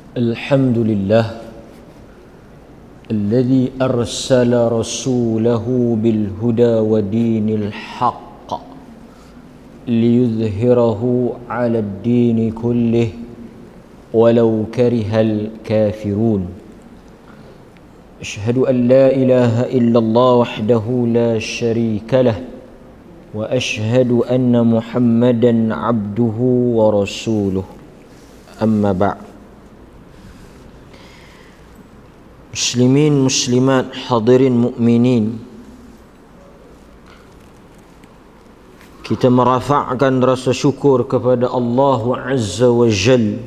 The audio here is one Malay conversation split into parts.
الحمد لله الذي أرسل رسوله بالهدى ودين الحق ليظهره على الدين كله ولو كره الكافرون. أشهد أن لا إله إلا الله وحده لا شريك له وأشهد أن محمدا عبده ورسوله. أما بعد. Muslimin, muslimat, hadirin mukminin, kita merafa'kan rasa syukur kepada Allah Azza wa Jal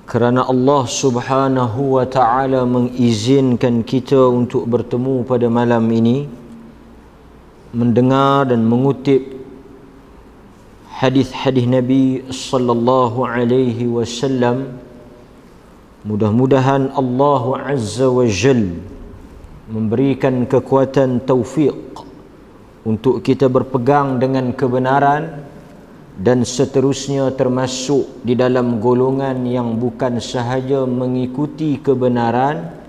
kerana Allah Subhanahu wa ta'ala mengizinkan kita untuk bertemu pada malam ini, mendengar dan mengutip hadis-hadis Nabi sallallahu alaihi wasallam. Mudah-mudahan Allah Azza wa Jal memberikan kekuatan taufik untuk kita berpegang dengan kebenaran dan seterusnya termasuk di dalam golongan yang bukan sahaja mengikuti kebenaran,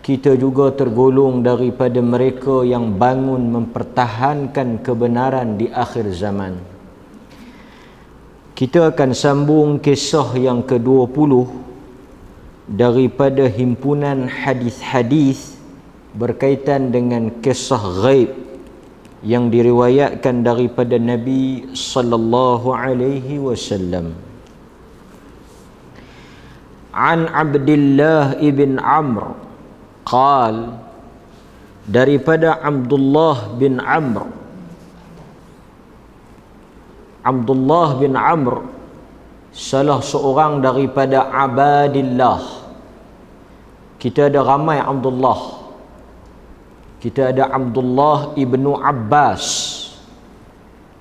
kita juga tergolong daripada mereka yang bangun mempertahankan kebenaran di akhir zaman. Kita akan sambung kisah yang ke-20 daripada himpunan hadis-hadis berkaitan dengan kisah ghaib yang diriwayatkan daripada Nabi sallallahu alaihi wasallam. An Abdullah ibn Amr qal, daripada Abdullah bin Amr. Abdullah bin Amr salah seorang daripada abadillah. Kita ada ramai Abdullah. Kita ada Abdullah ibnu Abbas,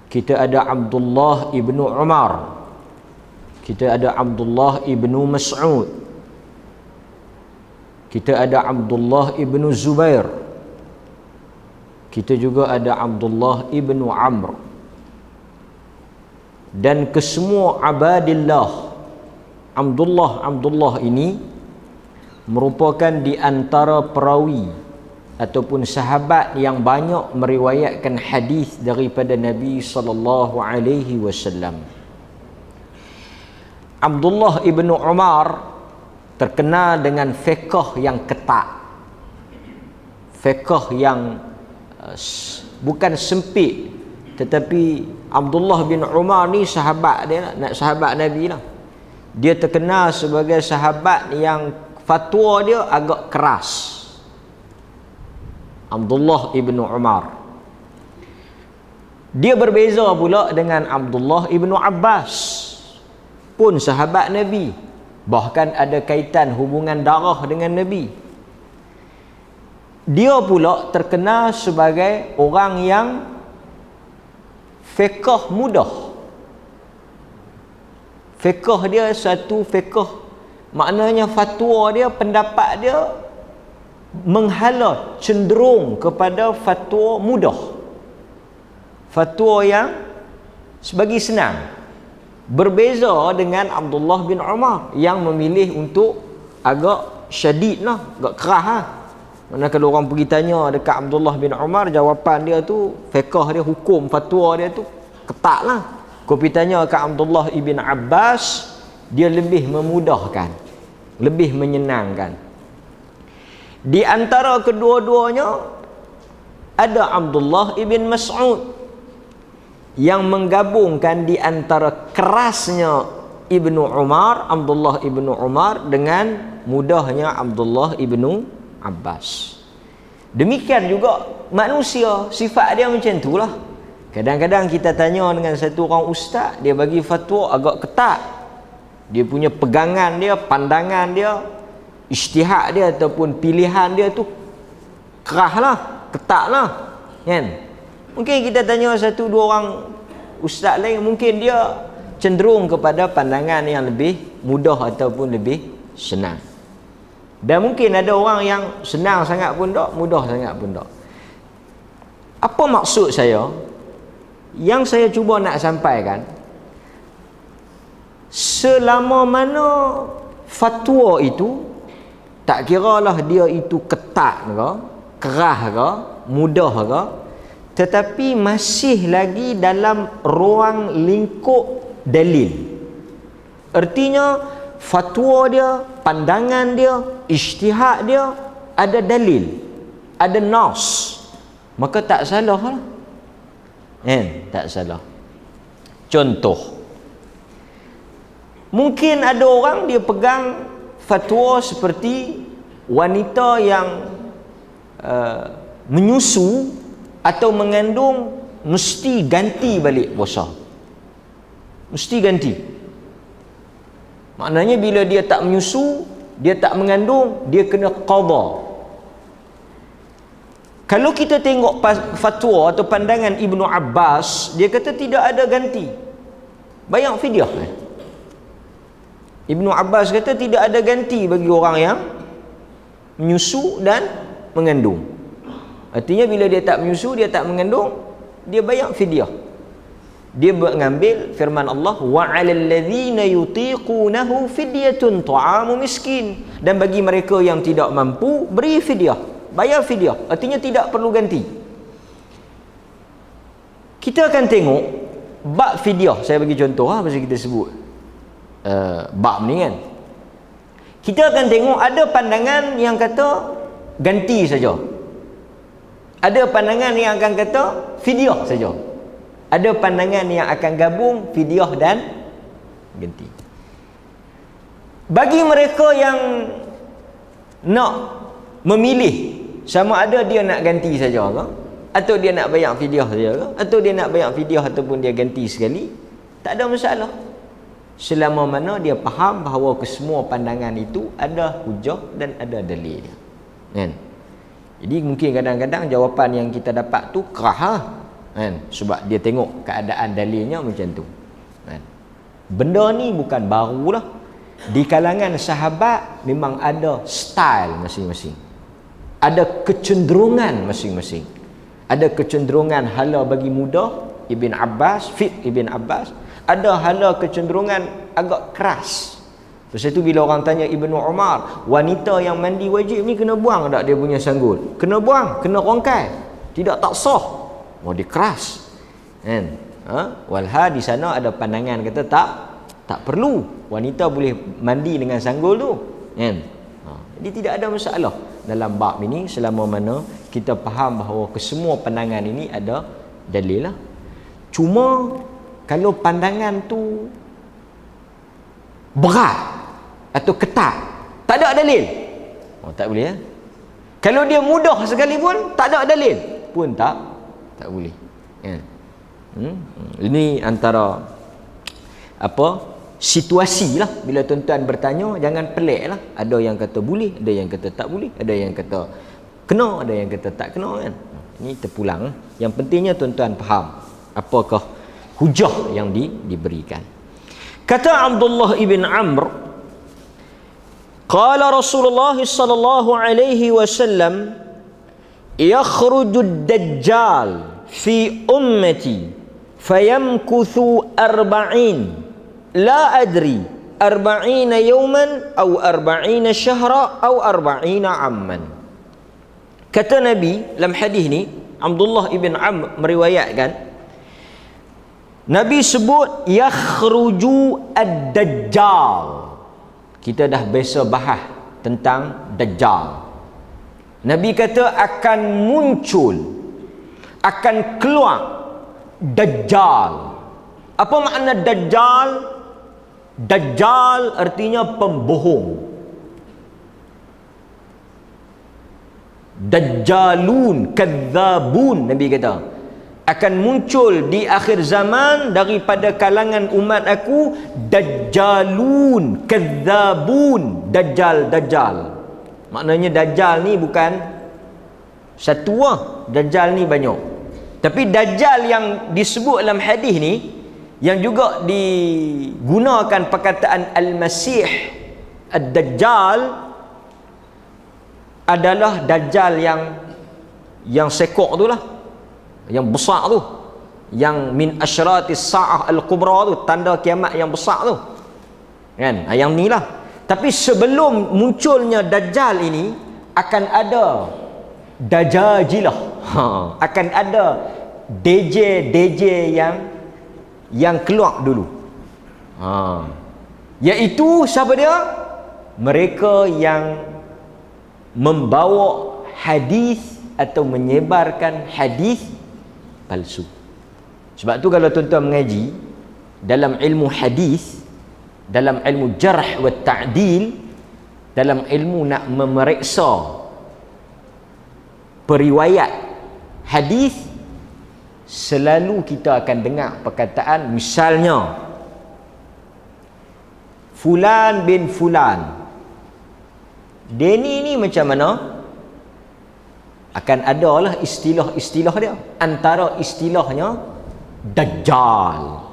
kita ada Abdullah ibnu Umar, kita ada Abdullah ibnu Mas'ud, kita ada Abdullah ibnu Zubair, kita juga ada Abdullah ibnu Amr. Dan kesemua abadillah, Abdullah ini merupakan di antara perawi ataupun sahabat yang banyak meriwayatkan hadis daripada Nabi sallallahu alaihi wasallam. Abdullah ibnu Umar terkenal dengan fiqh yang ketat, fiqh yang bukan sempit, tetapi Abdullah bin Umar ni sahabat dia, sahabat Nabi lah. Dia terkenal sebagai sahabat yang fatwa dia agak keras. Abdullah ibnu Umar. Dia berbeza pula dengan Abdullah ibnu Abbas, pun sahabat Nabi, bahkan ada kaitan hubungan darah dengan Nabi. Dia pula terkenal sebagai orang yang fiqh mudah. Fiqh dia satu fiqh, maknanya fatwa dia, pendapat dia menghala cenderung kepada fatwa mudah, fatwa yang sebagi senang. Berbeza dengan Abdullah bin Umar yang memilih untuk agak syadid lah, agak keras lah. Mana kalau orang pergi tanya dekat Abdullah bin Umar, jawapan dia tu, fiqh dia, hukum fatwa dia tu ketat lah. Kau pergi tanya ke Abdullah ibn Abbas, dia lebih memudahkan, lebih menyenangkan. Di antara kedua-duanya ada Abdullah ibn Mas'ud yang menggabungkan di antara kerasnya Ibnu Umar, Abdullah ibnu Umar, dengan mudahnya Abdullah ibnu Abbas. Demikian juga manusia, sifat dia macam itulah. Kadang-kadang kita tanya dengan satu orang ustaz, dia bagi fatwa agak ketat. Dia punya pegangan dia, pandangan dia, ijtihad dia ataupun pilihan dia tu keras lah, ketat lah, kan? Mungkin kita tanya satu dua orang ustaz lain, mungkin dia cenderung kepada pandangan yang lebih mudah ataupun lebih senang. Dan mungkin ada orang yang senang sangat pun tak, mudah sangat pun tak. Apa maksud saya? Yang saya cuba nak sampaikan, selama mana fatwa itu tak kiralah dia itu ketat ke, kerah ke, mudah ke, tetapi masih lagi dalam ruang lingkup dalil. Artinya fatwa dia, pandangan dia, ijtihad dia ada dalil, ada nas, maka tak salah lah. Tak salah. Contoh, mungkin ada orang dia pegang fatwa seperti wanita yang menyusu atau mengandung mesti ganti balik puasa, mesti ganti. Maknanya bila dia tak menyusu, dia tak mengandung, dia kena qada. Kalau kita tengok fatwa atau pandangan Ibnu Abbas, dia kata tidak ada ganti, bayar fidyah. Ibnu Abbas kata tidak ada ganti bagi orang yang menyusu dan mengandung. Artinya bila dia tak menyusu, dia tak mengandung, dia bayar fidyah. Dia mengambil firman Allah, wa 'alal ladzina yutiqunahu fidyatun ta'amu miskin, dan bagi mereka yang tidak mampu beri fidyah, bayar fidyah. Artinya tidak perlu ganti. Kita akan tengok bab fidyah. Saya bagi contoh pasal kita sebut bab ni kan. Kita akan tengok ada pandangan yang kata ganti saja, ada pandangan yang akan kata fidyah saja, ada pandangan yang akan gabung fidyah dan ganti. Bagi mereka yang nak memilih sama ada dia nak ganti saja ke, atau dia nak bayar fidyah saja ke, atau dia nak bayar fidyah ataupun dia ganti sekali, tak ada masalah, selama mana dia faham bahawa kesemua pandangan itu ada hujah dan ada dalil kan. Jadi mungkin kadang-kadang jawapan yang kita dapat tu kerah kan, sebab dia tengok keadaan dalilnya macam tu kan. Benda ni bukan baru lah, di kalangan sahabat memang ada style masing-masing, ada kecenderungan masing-masing. Ada kecenderungan hala bagi mudah, Ibn Abbas, fiqh Ibn Abbas. Ada hala kecenderungan agak keras. Lepas itu bila orang tanya Ibnu Umar, wanita yang mandi wajib ni kena buang tak dia punya sanggul? Kena buang, kena rongkai, tidak tak sah. Oh, dia keras kan. Walha di sana ada pandangan kata tak perlu, wanita boleh mandi dengan sanggul tu kan. Jadi tidak ada masalah dalam bab ini selama mana kita faham bahawa kesemua pandangan ini ada dalil lah. Cuma kalau pandangan tu berat atau ketat, tak ada dalil, tak boleh ya. Kalau dia mudah sekalipun tak ada dalil pun tak boleh ya. Ini antara situasi lah. Bila tuan-tuan bertanya, jangan pelik lah. Ada yang kata boleh, ada yang kata tak boleh, ada yang kata kena, ada yang kata tak kena kan. Ini terpulang. Yang pentingnya tuan-tuan faham apakah hujah yang diberikan. Kata Abdullah ibn Amr, qala Rasulullah sallallahu alaihi wasallam, yakhrujud dajjal fi ummati fayamkuthu arba'in la adri arba'ina yawman aw arba'ina syahra aw arba'ina amman. Kata Nabi dalam hadis ni, Abdullah ibn Amr meriwayatkan, Nabi sebut yakhruju ad-dajjal. Kita dah biasa bahas tentang dajjal. Nabi kata akan muncul, akan keluar dajjal. Apa makna dajjal? Dajjal artinya pembohong. Dajjalun, kadzabun, Nabi kata akan muncul di akhir zaman daripada kalangan umat aku dajjalun, kadzabun, dajjal. Maknanya dajjal ni bukan satu lah, dajjal ni banyak. Tapi dajjal yang disebut dalam hadis ni, yang juga digunakan perkataan al-masih ad-dajjal, adalah dajjal yang sekok tu lah, yang besar tu, yang min asyratis sa'ah al-kubra tu, tanda kiamat yang besar tu kan, yang ni lah. Tapi sebelum munculnya Dajjal ini akan ada Dajajilah. Akan ada DJ yang keluar dulu. Iaitu siapa dia? Mereka yang membawa hadis atau menyebarkan hadis palsu. Sebab tu kalau tuan-tuan mengaji dalam ilmu hadis, dalam ilmu jarh wa ta'dil, dalam ilmu nak memeriksa periwayat hadis, selalu kita akan dengar perkataan misalnya Fulan bin Fulan. Dia ni macam mana? Akan adalah istilah-istilah dia. Antara istilahnya Dajjal.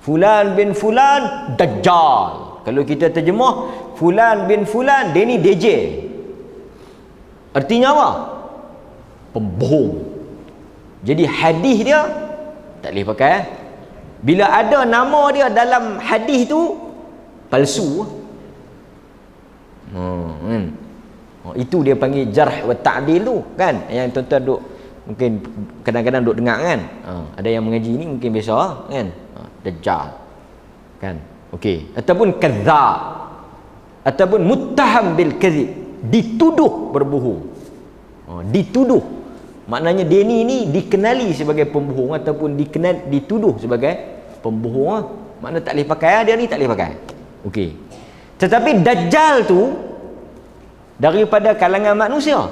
Fulan bin Fulan Dajjal. Kalau kita terjemah Fulan bin Fulan, dia ni DJ. Artinya apa? Pembohong. Jadi hadis dia tak boleh pakai. Bila ada nama dia dalam hadis tu, palsu. Itu dia panggil jarh wa ta'dil tu kan, yang tuan-tuan duk mungkin kadang-kadang duk dengar kan. Ada yang mengaji ni mungkin biasa kan. Dajjal kan. Okey, ataupun kadzab, ataupun muttaham bil kadzib, dituduh berbohong. Dituduh maknanya dia ni dikenali sebagai pembohong ataupun dituduh sebagai pembohong. Makna tak boleh pakai, dia ni tak boleh pakai. Okey. Tetapi Dajjal tu daripada kalangan manusia.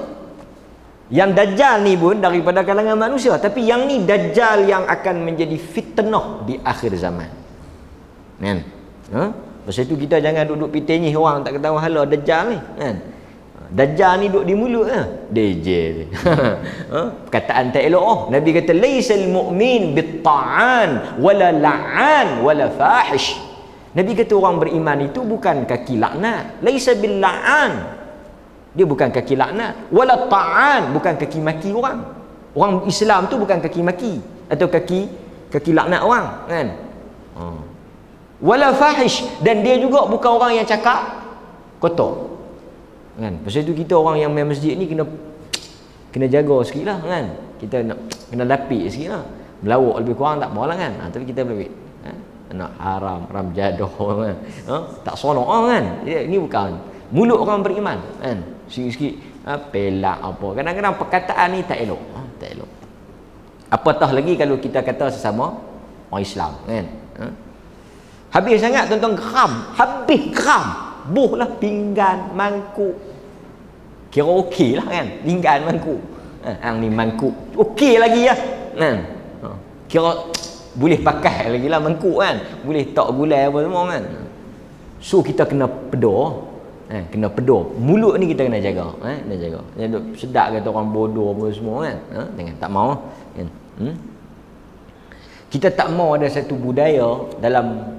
Yang Dajjal ni pun daripada kalangan manusia, tapi yang ni Dajjal yang akan menjadi fitnah di akhir zaman. Kan? Pasal itu kita jangan duduk pitenyih orang tak ketahui hala Dajjal ni, kan? Dajjal ni duduk di mulut DJ ni. Perkataan tak elok. Nabi kata laisal mu'min bit-ta'an wala la'an wala fahish. Nabi kata orang beriman itu bukan kaki laknat. Laisa bil la'an. Dia bukan kaki laknat. Wala ta'an, bukan kaki maki orang. Orang Islam tu bukan kaki maki atau kaki laknat orang, kan? Wala fahish, dan dia juga bukan orang yang cakap kotor. Kan? Pasal itu kita orang yang main masjid ni kena jaga sikitlah, kan? Kita kena lapik sikitlah. Melawak lebih kurang tak apalah, kan? Tapi kita lebih nak haram jadoh kan. Tak seronok kan? Ini bukan mulut orang beriman, kan? Sikit-sikit pelak apa. Kadang-kadang perkataan ni tak elok. Tak elok. Apatah lagi kalau kita kata sesama orang Islam, kan? Habis sangat tuan-tuan, geram. Habis geram. Buh lah pinggan, mangkuk. Kira okey lah, kan? Pinggan, mangkuk. Ang ni mangkuk. Okey lagi ya. Kan? Kira boleh pakai lagi lah mangkuk, kan? Boleh tak gulai apa semua, kan? So kita kena pedor. Kena pedor. Mulut ni kita kena jaga. Kena jaga. Jangan sedap kata orang bodoh apa semua, kan? Jangan, tak mau. Kan? Kita tak mau ada satu budaya dalam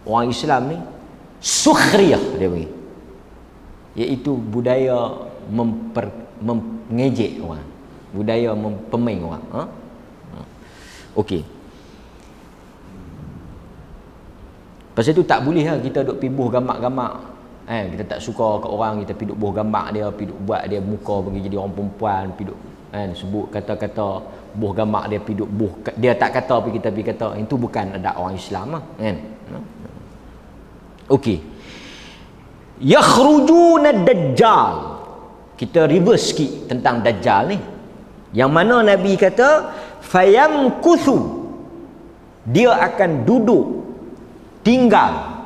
orang Islam ni, sukhriyah dia panggil, iaitu budaya mengejek orang, budaya mempemain orang. Okey. Pasal tu tak boleh lah kita duk pibuh gambar-gambar. Kita tak suka kat orang, kita piduk buh gambar dia, piduk buat dia muka bagi jadi orang perempuan, piduk sebut kata-kata buh gambar dia, piduk buh dia tak kata tapi kita pergi kata. Itu bukan adab orang Islam lah, kan? Okey. Yakhrujuna Dajjal. Kita reverse sikit tentang Dajjal ni. Yang mana Nabi kata fayamkuthu, dia akan duduk, tinggal,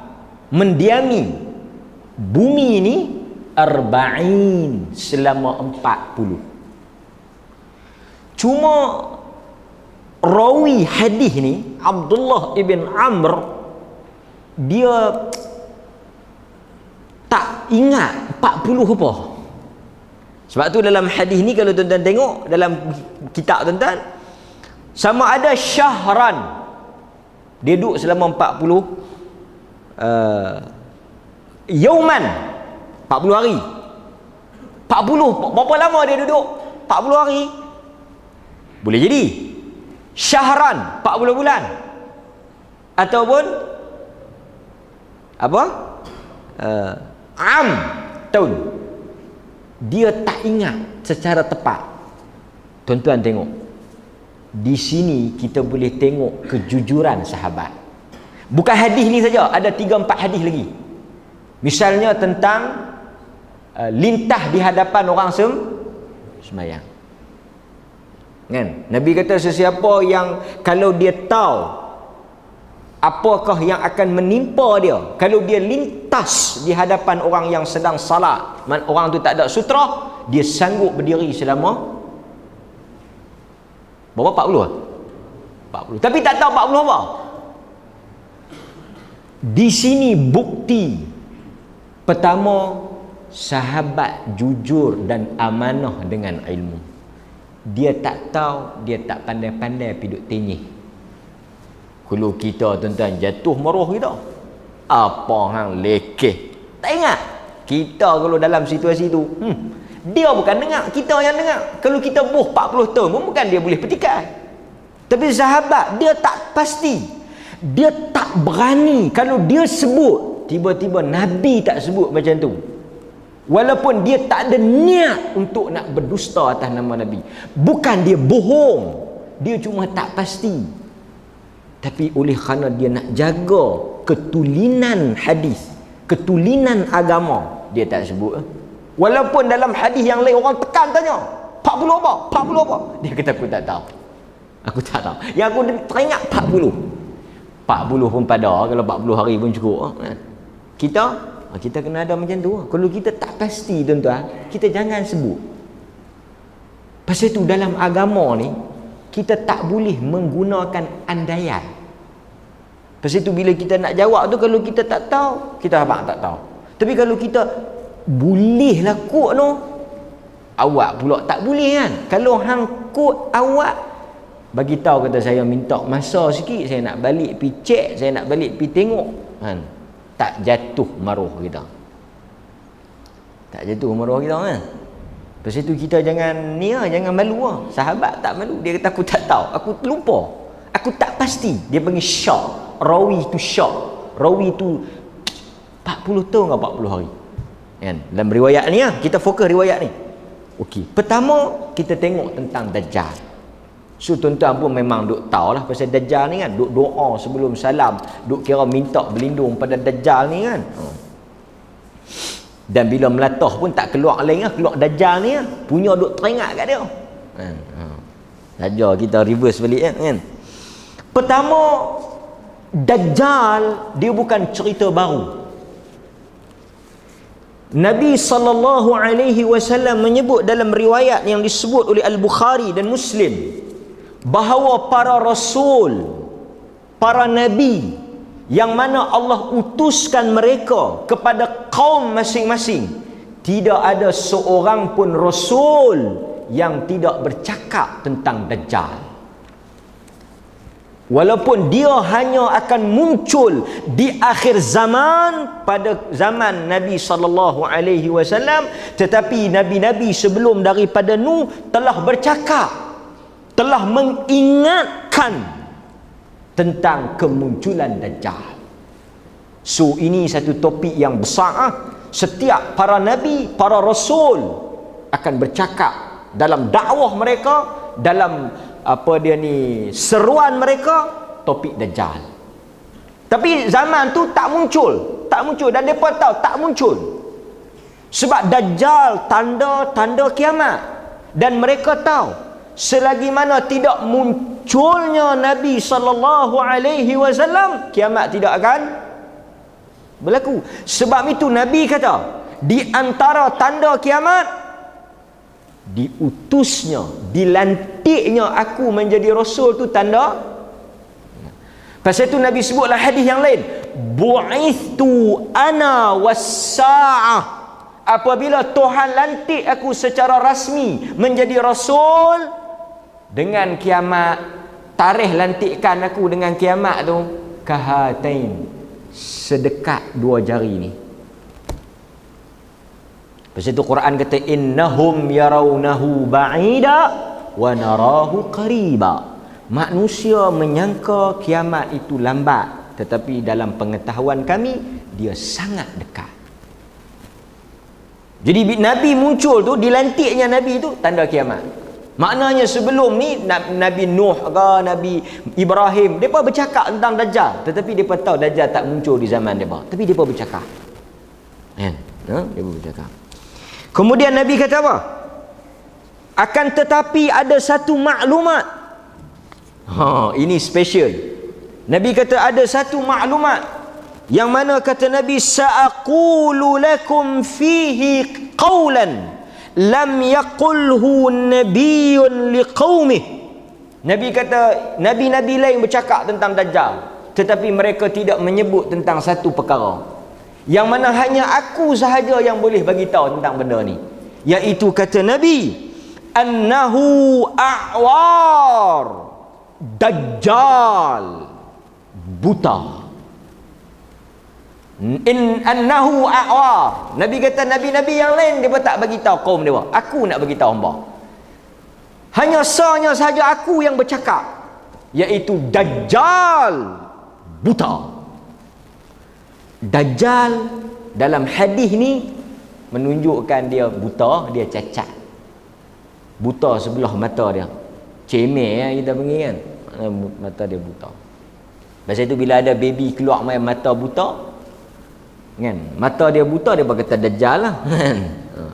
mendiami bumi ini arba'in, selama 40. Cuma rawi hadis ni Abdullah ibn Amr, dia tak ingat 40 apa. Sebab tu dalam hadis ni kalau tuan-tuan tengok dalam kitab tuan-tuan, sama ada syahran, dia duduk selama 40 yauman, 40 hari. 40, berapa lama dia duduk? 40 hari. Boleh jadi syahran, 40 bulan, ataupun apa? am tahun. Dia tak ingat secara tepat. Tuan-tuan tengok. Di sini kita boleh tengok kejujuran sahabat. Bukan hadis ni saja, ada 3-4 hadis lagi. Misalnya tentang lintah di hadapan orang sembahyang. Kan? Nabi kata sesiapa yang kalau dia tahu apakah yang akan menimpa dia, kalau dia lintas di hadapan orang yang sedang salat, orang tu tak ada sutra, dia sanggup berdiri selama berapa? 40. Tapi tak tahu 40 apa. Di sini bukti pertama, sahabat jujur dan amanah dengan ilmu. Dia tak tahu, dia tak pandai-pandai pergi duk tenyih. Kalau kita tuan-tuan jatuh maruh kita, apa hang lekeh, tak ingat. Kita kalau dalam situasi tu, dia bukan dengar, kita yang dengar. Kalau kita buh 40 tahun pun bukan dia boleh petikai. Tapi sahabat dia tak pasti, dia tak berani. Kalau dia sebut, tiba-tiba Nabi tak sebut macam tu, walaupun dia tak ada niat untuk nak berdusta atas nama Nabi. Bukan dia bohong, dia cuma tak pasti. Tapi oleh kerana dia nak jaga ketulinan hadis, ketulinan agama, dia tak sebut. Walaupun dalam hadis yang lain orang tekan tanya 40 apa? 40 apa? Dia kata aku tak tahu. Aku tak tahu. Yang aku teringat 40. 40 pun pada, kalau 40 hari pun cukup. Kita kena ada macam tu. Kalau kita tak pasti tuan-tuan, kita jangan sebut. Pasal tu dalam agama ni kita tak boleh menggunakan andaian. Pasal tu bila kita nak jawab tu, kalau kita tak tahu, kita abang tak tahu. Tapi kalau kita boleh lah kod no, awak pula tak boleh kan. Kalau hang kod awak bagi tahu, kata saya minta masa sikit, saya nak balik pi cek, saya nak balik pi tengok kan. Tak jatuh maruh kita. Tak jatuh maruh kita kan. Pasal tu kita jangan ni lah, jangan malu lah. Sahabat tak malu. Dia kata aku tak tahu, aku lupa, aku tak pasti. Dia panggil syak. Rawi tu syak. Rawi tu 40 tahun ke 40 hari kan. Dalam riwayat ni lah, kita fokus riwayat ni. Okey, pertama kita tengok tentang Dajjal. So tuan-tuan pun memang duk tahu lah pasal Dajjal ni kan. Duk doa sebelum salam, duk kira minta berlindung pada Dajjal ni kan. Dan bila melatah pun tak keluar lain lah, keluar Dajjal ni lah. Punya duk teringat kat dia kan. Saja kita reverse balik kan. Pertama, Dajjal dia bukan cerita baru. Nabi SAW menyebut dalam riwayat yang disebut oleh Al-Bukhari dan Muslim bahawa para rasul, para nabi yang mana Allah utuskan mereka kepada kaum masing-masing, tidak ada seorang pun rasul yang tidak bercakap tentang Dajjal. Walaupun dia hanya akan muncul di akhir zaman, pada zaman Nabi SAW, tetapi nabi-nabi sebelum daripada Nuh telah bercakap, telah mengingatkan tentang kemunculan Dajjal. So ini satu topik yang besar. Setiap para nabi, para rasul akan bercakap dalam dakwah mereka, dalam seruan mereka, topik Dajjal. Tapi zaman tu tak muncul, dan mereka tahu tak muncul sebab Dajjal tanda-tanda kiamat. Dan mereka tahu selagi mana tidak munculnya Nabi SAW, kiamat tidak akan berlaku. Sebab itu Nabi kata, di antara tanda kiamat, diutusnya, dilantiknya aku menjadi rasul tu tanda. Pasal itu Nabi sebutlah hadis yang lain, bu'ithtu ana was-sa'ah, apabila Tuhan lantik aku secara rasmi menjadi rasul, dengan kiamat, tarikh lantikan aku dengan kiamat tu kahatain, sedekat dua jari ni. Pasal itu Quran kata innahum yarawnahu ba'ida wa narahu qariba. Manusia menyangka kiamat itu lambat, tetapi dalam pengetahuan kami dia sangat dekat. Jadi Nabi muncul tu, dilantiknya Nabi tu tanda kiamat. Maknanya sebelum ni Nabi Nuh ke Nabi Ibrahim depa bercakap tentang Dajjal, tetapi depa tahu Dajjal tak muncul di zaman depa, tapi depa bercakap. Kan? Depa bercakap. Kemudian Nabi kata apa? Akan tetapi ada satu maklumat. Ini special. Nabi kata ada satu maklumat yang mana kata Nabi, sa'aqulu lakum fihi qawlan lam yaqulhu nabiyyun liqaumih. Nabi kata nabi-nabi lain bercakap tentang Dajjal, tetapi mereka tidak menyebut tentang satu perkara yang mana hanya aku sahaja yang boleh bagi tahu tentang benda ni, iaitu kata Nabi, annahu a'war, Dajjal buta. Annahu a'war. Nabi kata nabi-nabi yang lain dia tak bagi tahu kaum dia, aku nak bagi tahu hamba. Hanya sahaja aku yang bercakap, iaitu Dajjal buta. Dajjal dalam hadis ni menunjukkan dia buta, dia cacat. Buta sebelah mata dia. Cemeh kita panggil kan. Mata dia buta. Pasal itu bila ada baby keluar main mata buta, kan, mata dia buta, dia berkata Dajjal lah.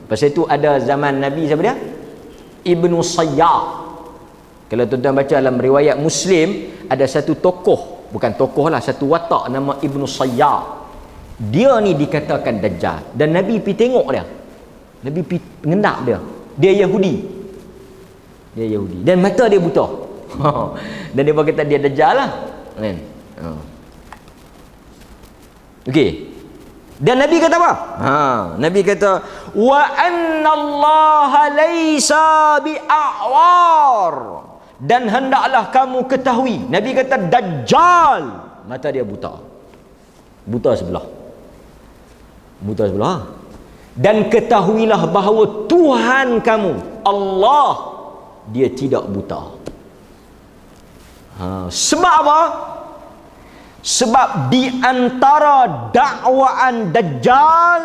Pasal itu ada zaman Nabi siapa dia? Ibnu Sayyad. Kalau tuan-tuan baca dalam riwayat Muslim, ada satu tokoh, bukan tokoh lah, satu watak nama Ibnu Sayyad. Dia ni dikatakan Dajjal, dan Nabi pergi tengok dia. Nabi pergi ngendap dia. Dia Yahudi. Dia Yahudi dan mata dia buta. Dan dia berkata dia Dajjal lah, kan. Okey. Dan Nabi kata apa? Nabi kata wa anna Allah laisa bi'awar, dan hendaklah kamu ketahui, Nabi kata Dajjal mata dia buta. Buta sebelah. Buta sebelah. Dan ketahuilah bahawa Tuhan kamu Allah, dia tidak buta. Sebab apa? Sebab di antara dakwaan Dajjal,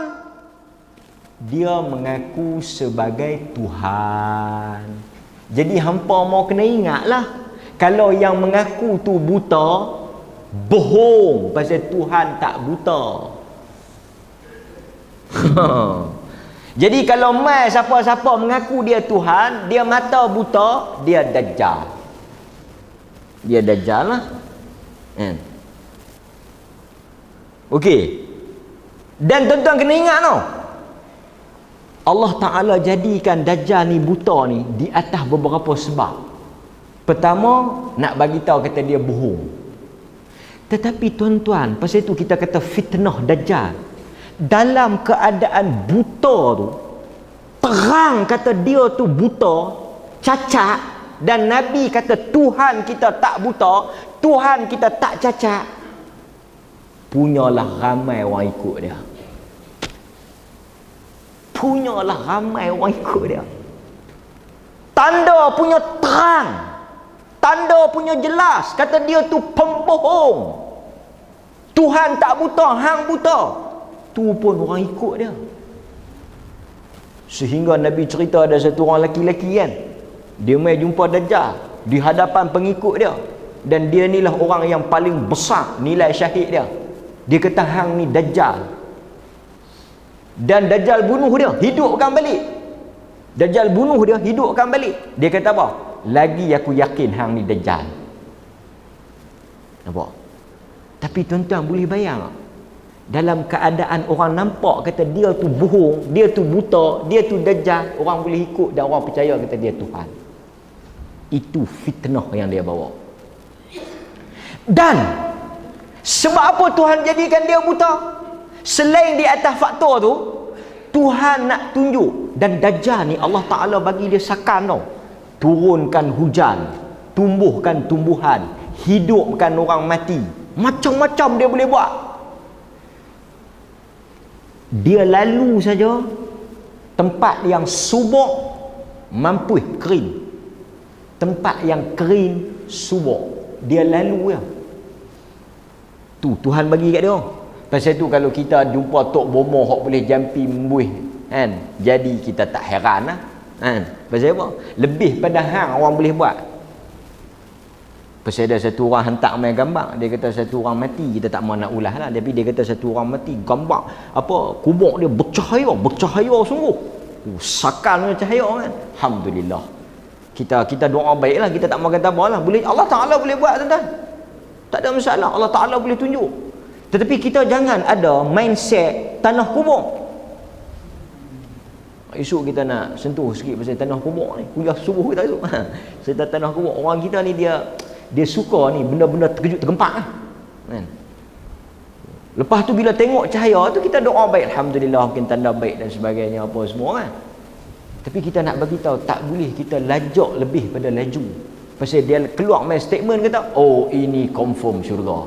dia mengaku sebagai Tuhan. Jadi hampa mau kena ingatlah, kalau yang mengaku tu buta, bohong, pasal Tuhan tak buta. Jadi kalau mai siapa-siapa mengaku dia Tuhan, dia mata buta, dia Dajjal. Dia Dajjal lah. Okey. Dan tuan-tuan kena ingat tau, Allah Ta'ala jadikan Dajjal ni buta ni di atas beberapa sebab. Pertama, nak bagi tahu kata dia bohong. Tetapi tuan-tuan, pasal itu kita kata fitnah Dajjal. Dalam keadaan buta tu, terang kata dia tu buta, cacat, dan Nabi kata Tuhan kita tak buta, Tuhan kita tak cacat, punyalah ramai orang ikut dia. Punyalah ramai orang ikut dia. Tanda punya terang, tanda punya jelas, kata dia tu pembohong. Tuhan tak buta, hang buta. Tu pun orang ikut dia. Sehingga Nabi cerita ada satu orang lelaki-lelaki kan, dia mai jumpa Dajjal di hadapan pengikut dia, dan dia inilah orang yang paling besar nilai syahid dia. Dia kata hang ni Dajjal. Dan Dajjal bunuh dia, hidupkan balik. Dajjal bunuh dia, hidupkan balik. Dia kata apa? Lagi aku yakin hang ni Dajjal. Nampak? Tapi tuan-tuan boleh bayang tak? Dalam keadaan orang nampak kata dia tu bohong, dia tu buta, dia tu Dajjal, orang boleh ikut dan orang percaya kata dia Tuhan. Itu fitnah yang dia bawa. Dan sebab apa Tuhan jadikan dia buta? Selain di atas faktor tu, Tuhan nak tunjuk, dan Dajjal ni Allah Ta'ala bagi dia sakan tau. Turunkan hujan, tumbuhkan tumbuhan, hidupkan orang mati, macam-macam dia boleh buat. Dia lalu saja tempat yang subur, mampu kering. Tempat yang kering, subur, dia lalu ya. Tu Tuhan bagi kat dia. Pasal tu kalau kita jumpa tok bomo hok boleh jampi membuih kan. Jadi kita tak heran lah kan. Pasal apa? Lebih pada hang orang boleh buat. Pasal ada satu orang hantar main gambar, dia kata satu orang mati, kita tak mau nak ulah lah, tapi dia kata satu orang mati, gambar apa kubur dia bercahaya sungguh. Sakal punya cahaya kan. Alhamdulillah. Kita doa baiklah, kita tak mau kata apa lah. Boleh, Allah Taala boleh buat tuan-tuan. Tak ada masalah, Allah Taala boleh tunjuk. Tetapi kita jangan ada mindset tanah kubur. Esok kita nak sentuh sikit pasal tanah kubur ni. Kuliah subuh kita esok. Serta tanah kubur. Orang kita ni dia suka ni benda-benda terkejut tergempak kan. Lepas tu bila tengok cahaya tu kita doa baik, alhamdulillah, mungkin tanda baik dan sebagainya apa semua kan. Tapi kita nak bagi tahu tak boleh kita lajak lebih pada laju. Pasal dia keluar main statement kata, oh ini confirm syurga.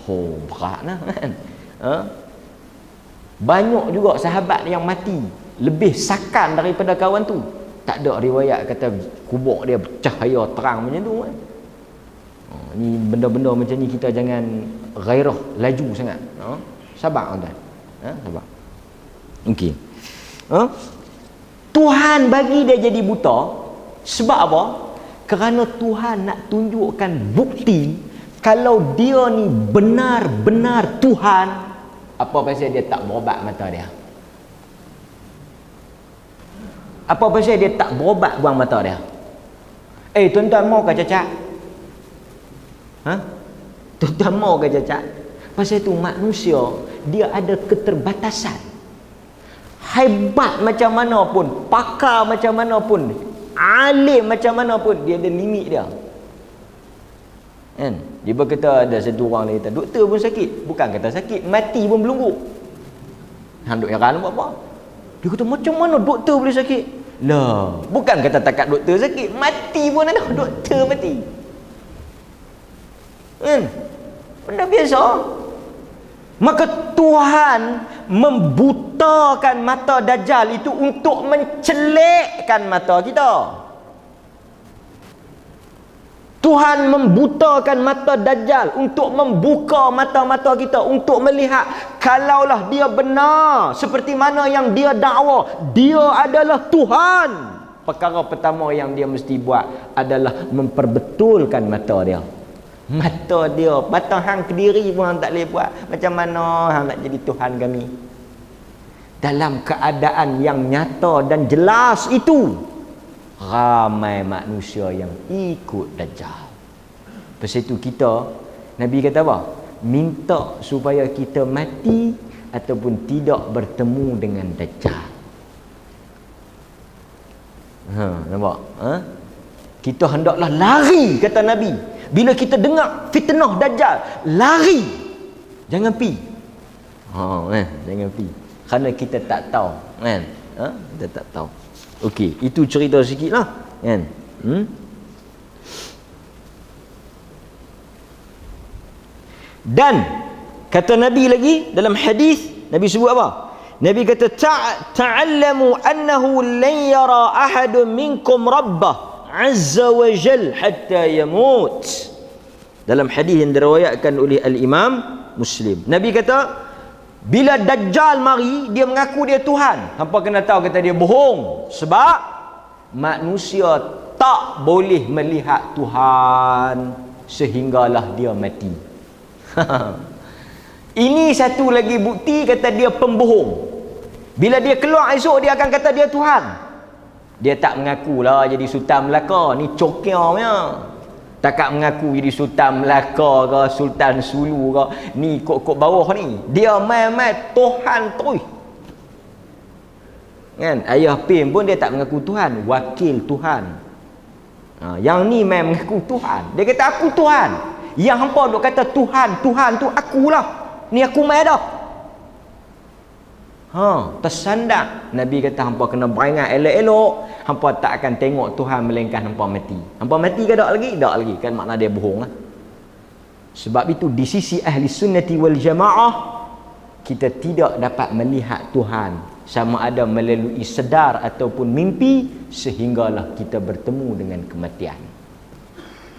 Oh berat lah kan. Banyak juga sahabat yang mati lebih sakan daripada kawan tu. Tak ada riwayat kata kubur dia cahaya terang macam tu kan. Ni benda-benda macam ni kita jangan gairah, laju sangat. Sabar tuan. Sabar. Okey. Tuhan bagi dia jadi buta sebab apa? Kerana Tuhan nak tunjukkan bukti kalau dia ni benar-benar Tuhan. Apa pasal dia tak berobat mata dia? Apa pasal dia tak berobat buang mata dia? Tuan-tuan mau ke cacat? Tuan-tuan mau ke cacat? Pasal tu manusia dia ada keterbatasan. Hebat macam mana pun, pakar macam mana pun, alim macam mana pun, dia ada limit dia. Kan? Dia berkata ada satu orang dia kata, doktor pun sakit. Bukan kata sakit, mati pun belunggu. Hang duk heran apa? Dia kata macam mana doktor boleh sakit? Lah, bukan kata takat doktor sakit, mati pun ada doktor mati. Kan? Benda biasa. Maka Tuhan membutakan mata Dajjal itu untuk mencelekkan mata kita. Tuhan membutakan mata Dajjal untuk membuka mata-mata kita untuk melihat kalaulah dia benar seperti mana yang dia dakwa, dia adalah Tuhan. Perkara pertama yang dia mesti buat adalah memperbetulkan mata dia. Mata dia, mata hang Kediri pun hang tak boleh buat. Macam mana hang nak jadi Tuhan kami? Dalam keadaan yang nyata dan jelas itu, ramai manusia yang ikut Dajjal. Pasal itu kita, Nabi kata apa? Minta supaya kita mati ataupun tidak bertemu dengan Dajjal. Nampak? Kita hendaklah lari, kata Nabi. Bila kita dengar fitnah Dajjal, lari. Jangan pi. Jangan pi. Kerana kita tak tahu, kan? Kita tak tahu. Okey, itu cerita sikitlah, kan? Dan kata Nabi lagi dalam hadis, Nabi sebut apa? Nabi kata ta'allamu annahu lan yara ahadun minkum rabbah azza wa jal hatta yamut. Dalam hadis yang diriwayatkan oleh al-Imam Muslim, Nabi kata bila Dajjal mari, dia mengaku dia Tuhan. Hampa kena tahu kata dia bohong. Sebab manusia tak boleh melihat Tuhan sehinggalah dia mati. Ini satu lagi bukti kata dia pembohong. Bila dia keluar esok, dia akan kata dia Tuhan. Dia tak mengakulah jadi Sultan Melaka. Ni cokianya. Takkan mengaku jadi Sultan Melaka ke, Sultan Sulu ke, ni kok bawah ni. Dia main-main Tuhan terus. Kan? Ayah Pim pun dia tak mengaku Tuhan, wakil Tuhan. Yang ni main mengaku Tuhan. Dia kata aku Tuhan. Yang hampa duk kata Tuhan tu akulah. Ni aku main dah. Tersandak. Nabi kata hampa kena beringat elok-elok. Hampa tak akan tengok Tuhan melainkan hampa mati. Hampa mati ke tak lagi? Tak lagi. Kan makna dia bohong lah. Sebab itu di sisi ahli sunnati wal jamaah, kita tidak dapat melihat Tuhan sama ada melalui sedar ataupun mimpi sehinggalah kita bertemu dengan kematian.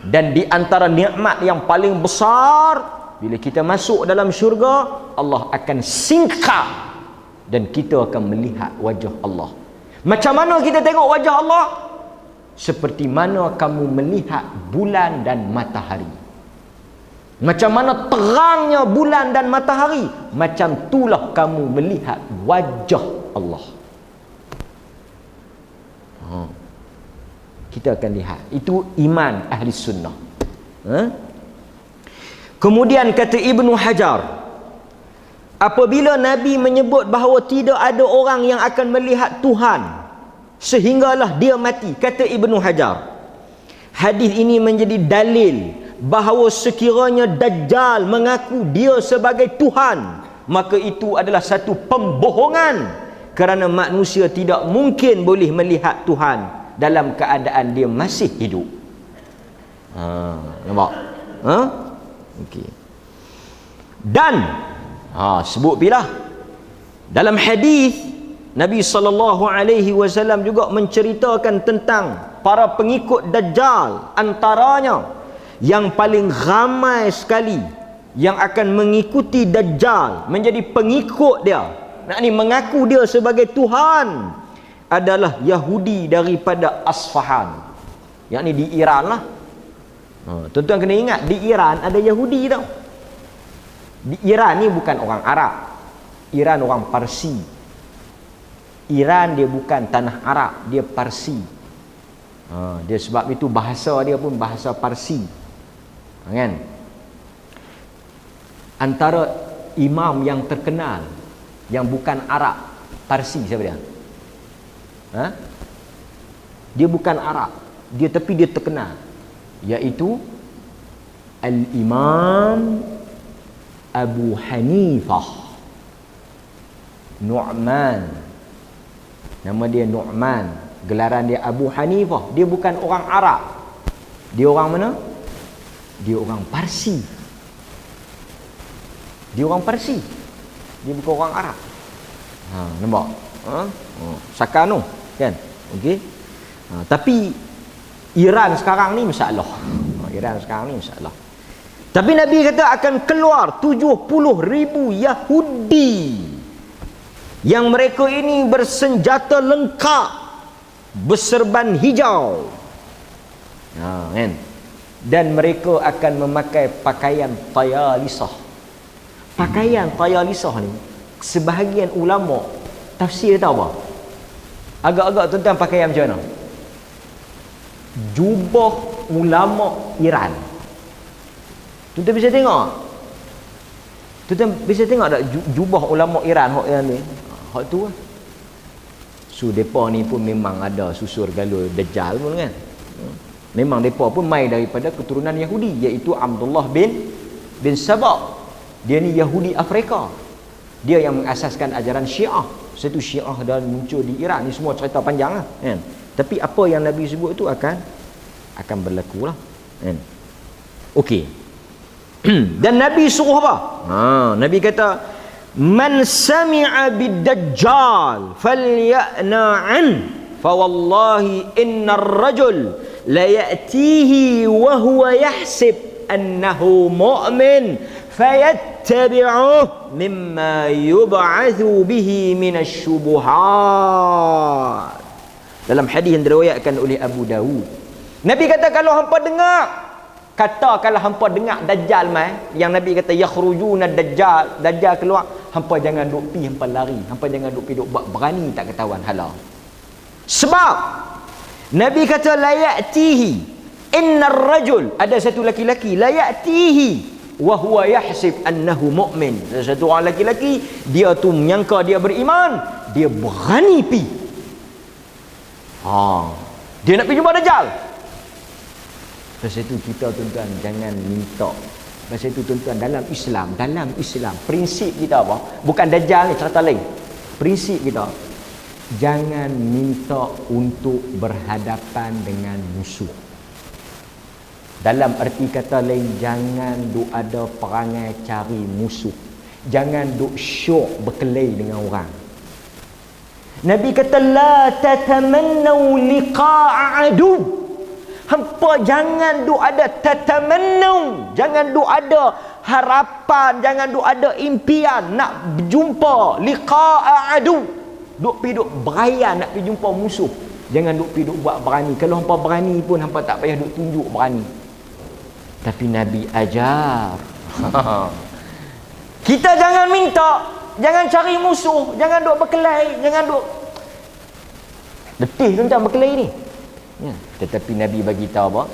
Dan di antara nikmat yang paling besar, bila kita masuk dalam syurga, Allah akan singkap dan kita akan melihat wajah Allah. Macam mana kita tengok wajah Allah? Seperti mana kamu melihat bulan dan matahari. Macam mana terangnya bulan dan matahari, macam itulah kamu melihat wajah Allah. Kita akan lihat. Itu iman ahli sunnah. Kemudian kata Ibnu Hajar, apabila Nabi menyebut bahawa tidak ada orang yang akan melihat Tuhan sehinggalah dia mati, kata Ibnu Hajar, hadis ini menjadi dalil bahawa sekiranya Dajjal mengaku dia sebagai Tuhan, maka itu adalah satu pembohongan, kerana manusia tidak mungkin boleh melihat Tuhan dalam keadaan dia masih hidup. Nampak? Okey. Dan sebut pilah dalam hadis Nabi SAW juga menceritakan tentang para pengikut Dajjal. Antaranya yang paling ramai sekali yang akan mengikuti Dajjal, menjadi pengikut dia, mengaku dia sebagai Tuhan, adalah Yahudi daripada Asfahan, yakni di Iran lah. Tuan-tuan kena ingat, di Iran ada Yahudi tau. Di Iran ni bukan orang Arab, Iran orang Parsi. Iran dia bukan tanah Arab, dia Parsi. Dia sebab itu bahasa dia pun bahasa Parsi, kan? Antara imam yang terkenal yang bukan Arab Parsi, siapa dia? Dia bukan Arab, tapi dia terkenal, iaitu Al-Imam Abu Hanifah Nu'man. Nama dia Nu'man, gelaran dia Abu Hanifah. Dia bukan orang Arab. Dia orang mana? Dia orang Parsi. Dia orang Parsi, dia bukan orang Arab. Nampak? Sakanu, kan? Okey. Tapi Iran sekarang ni masalah. Iran sekarang ni masalah. Tapi Nabi kata akan keluar 70,000 Yahudi yang mereka ini bersenjata lengkap, berserban hijau, kan? Dan mereka akan memakai pakaian tayalisah. Pakaian tayalisah ni, sebahagian ulama tafsir tahu apa? Agak-agak tuan-tuan pakaian macam mana? Jubah ulama Iran. Tuan-tuan bisa tengok? Tuan-tuan bisa tengok tak jubah ulama Iran hak yang ni? Hak tu lah. So depa ni pun memang ada susur galur Dajjal pun, kan? Memang depa pun mai daripada keturunan Yahudi, iaitu Abdullah bin Sabah. Dia ni Yahudi Afrika. Dia yang mengasaskan ajaran Syiah. Satu Syiah dah muncul di Iran. Ni semua cerita panjang lah, kan? Tapi apa yang Nabi sebut itu akan berlaku lah, kan? Okey. Dan Nabi suruh apa? Nabi kata, man sami'a bid-dajjal falya'na an, fa wallahi innar rajul la ya'tihi wa huwa yahsib annahu mu'min fayattabi'uh mimma yub'athu bihi minasy syubuhat. Dalam hadis yang diriwayatkan oleh Abu Dawud, Nabi kata, kalau hampa dengar, katakanlah hampa dengar Dajjal mai, yang Nabi kata yakhrujuna Dajjal, Dajjal keluar, hampa jangan duk pi, hampa lari, hampa jangan duk pi duk buat berani tak ketahuan halau. Sebab Nabi kata la ya'tihi, innar rajul, ada satu laki-laki, la ya'tihi wa huwa yahsib annahu mu'min. Satu orang laki-laki, dia tu menyangka dia beriman, dia berani pi. Dia nak pergi jumpa Dajjal. Pasal itu kita tuan-tuan jangan minta. Pasal itu tuan-tuan, dalam Islam prinsip kita apa? Bukan Dajjal ni, cerita lain. Prinsip kita, jangan minta untuk berhadapan dengan musuh. Dalam arti kata lain, jangan duk ada perangai cari musuh. Jangan duk syok berkelahi dengan orang. Nabi kata la tatamannu liqa'a adu. Hampa jangan duk ada tatamannu, jangan duk ada harapan, jangan duk ada impian nak berjumpa liqa'a adu. Duk pi duk berayan nak pi jumpa musuh. Jangan duk pi duk buat berani. Kalau hampa berani pun hampa tak payah duk tunjuk berani. Tapi Nabi ajar. Kita jangan minta, jangan cari musuh, jangan duk berkelahi, jangan duk letih tuan-tuan berkelahi ni. Ya, tetapi Nabi bagi tahu apa?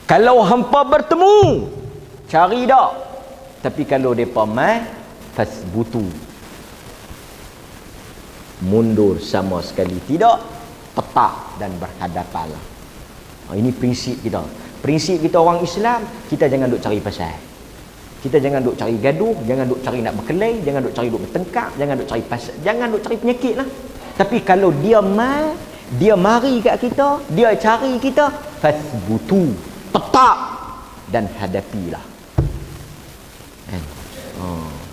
Kalau hampa bertemu, cari dak. Tapi kalau depa mai, fasbutu. Mundur sama sekali tidak, tetap dan berhadapanlah. Ini prinsip kita. Prinsip kita orang Islam, kita jangan duk cari pasal. Kita jangan duk cari gaduh, jangan duk cari nak berkelahi, jangan duk cari duk bertengkar, jangan duk cari pasal, jangan duk cari penyakit lah. Tapi kalau dia mai, dia mari kat kita, dia cari kita, fasbutu, tetap dan hadapilah. Kan?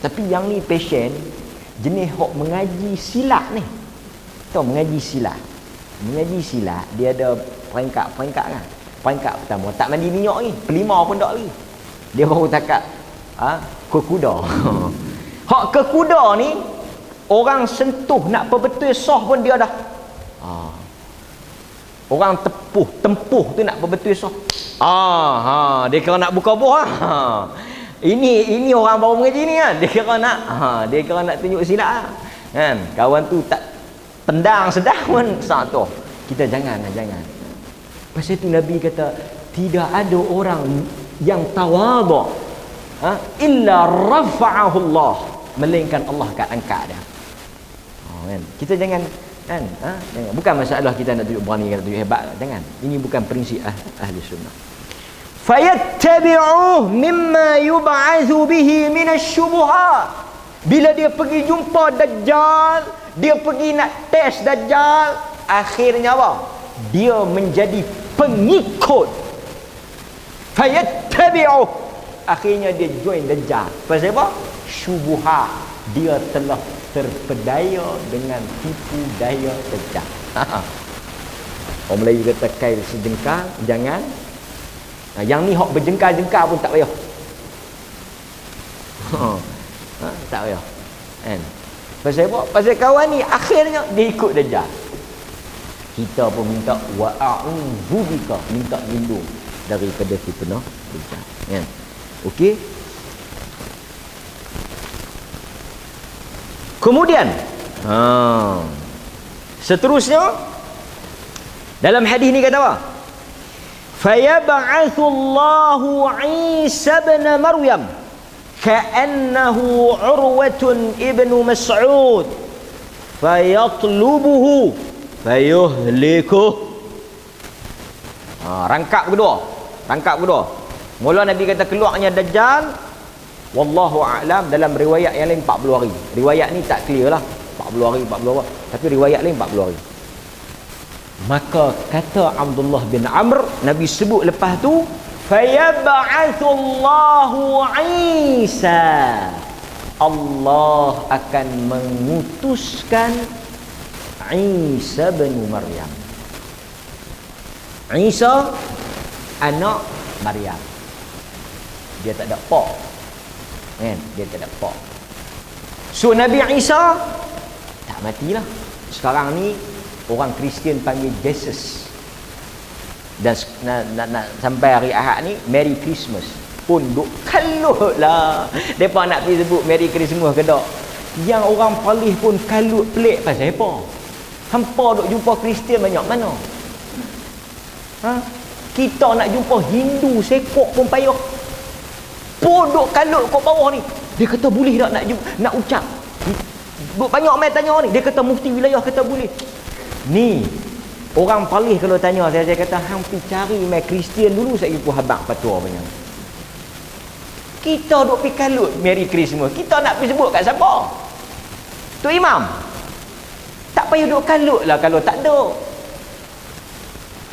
Tapi yang ni passion jenis hok mengaji silat ni. Tahu mengaji silat. Mengaji silat dia ada peringkat-peringkat kan. Peringkat pertama tak mandi minyak ni, kelima pun tak lagi. Dia baru takat ke kuda. Hak ke kuda ni orang sentuh nak perbetul sah pun dia dah. Orang tempuh tu nak perbetul sah. Dia kira nak buka buah. Ini orang baru mengaji ni kan. Dia kira nak tunjuk silat kan. Kawan tu tak tendang sedang pun satu. Kita jangan. Pasal itu Nabi kata tidak ada orang yang tawadhu illa rafa'ahu Allah, melainkan Allah akan angkat dia. Kan? Kita jangan kan? Jangan. Bukan masalah kita nak tunjuk berani, kita tunjuk hebat, jangan. Ini bukan prinsip ahli sunnah. Fayattabi'uh mimma yub'atsu bihi minasyubuhat. Bila dia pergi jumpa Dajjal, dia pergi nak test Dajjal, akhirnya apa? Dia menjadi pengikut. Fayattabi'uh, akhirnya dia join Dajjal. Pasal apa? Syubuhat. Dia telah terpedaya dengan tipu daya Dajjal. Orang Melayu kata kail sejengkal, jangan. Yang ni hok berjengkal-jengkal pun tak payah. Tak payah. Kan? Pasal apa? Pasal kawan ni akhirnya dia ikut Dajjal. Kita pun minta wa'a'udzu bika, minta lindung daripada fitnah Dajjal. Kan? Okey. Kemudian seterusnya dalam hadis ni kata apa? Fayab'atsu Allahu Isa ibn Maryam ka'annahu Urwatun ibnu Mas'ud fayatlubuhu fayuhlikuh. Rangkap kedua. Mula Nabi kata keluarnya Dajjal, wallahu a'lam, dalam riwayat yang lain 40 hari. Riwayat ni tak clear lah 40 hari, 40 hari. Tapi riwayat lain 40 hari. Maka kata Abdullah bin Amr, Nabi sebut lepas tu, fayab'atsullahu Isa, Allah akan mengutuskan Isa bin Maryam. Isa anak Maryam. Dia tak ada pak. Kan? Dia tak ada pak. So Nabi Isa tak matilah. Sekarang ni orang Kristian panggil Jesus. Dan sampai hari Ahad ni Merry Christmas pun duk kalut lah. Mereka nak pergi sebut Merry Christmas ke tak? Yang orang palih pun kalut pelik pasal apa? Hampa duk jumpa Kristian banyak mana? Kita nak jumpa Hindu sekok pun payah. Pun duk kalut kat bawah ni. Dia kata boleh tak nak ucap? Duk banyak mai tanya ni. Dia kata mufti wilayah kata boleh. Ni orang palih kalau tanya saya kata hang pi cari mai Kristian dulu saya ikut habaq fatwa banyak. Kita duk pi kalut Merry Christmas. Kita nak pi sebut kat siapa? Tu imam. Tak payah duk kalut lah kalau tak ada.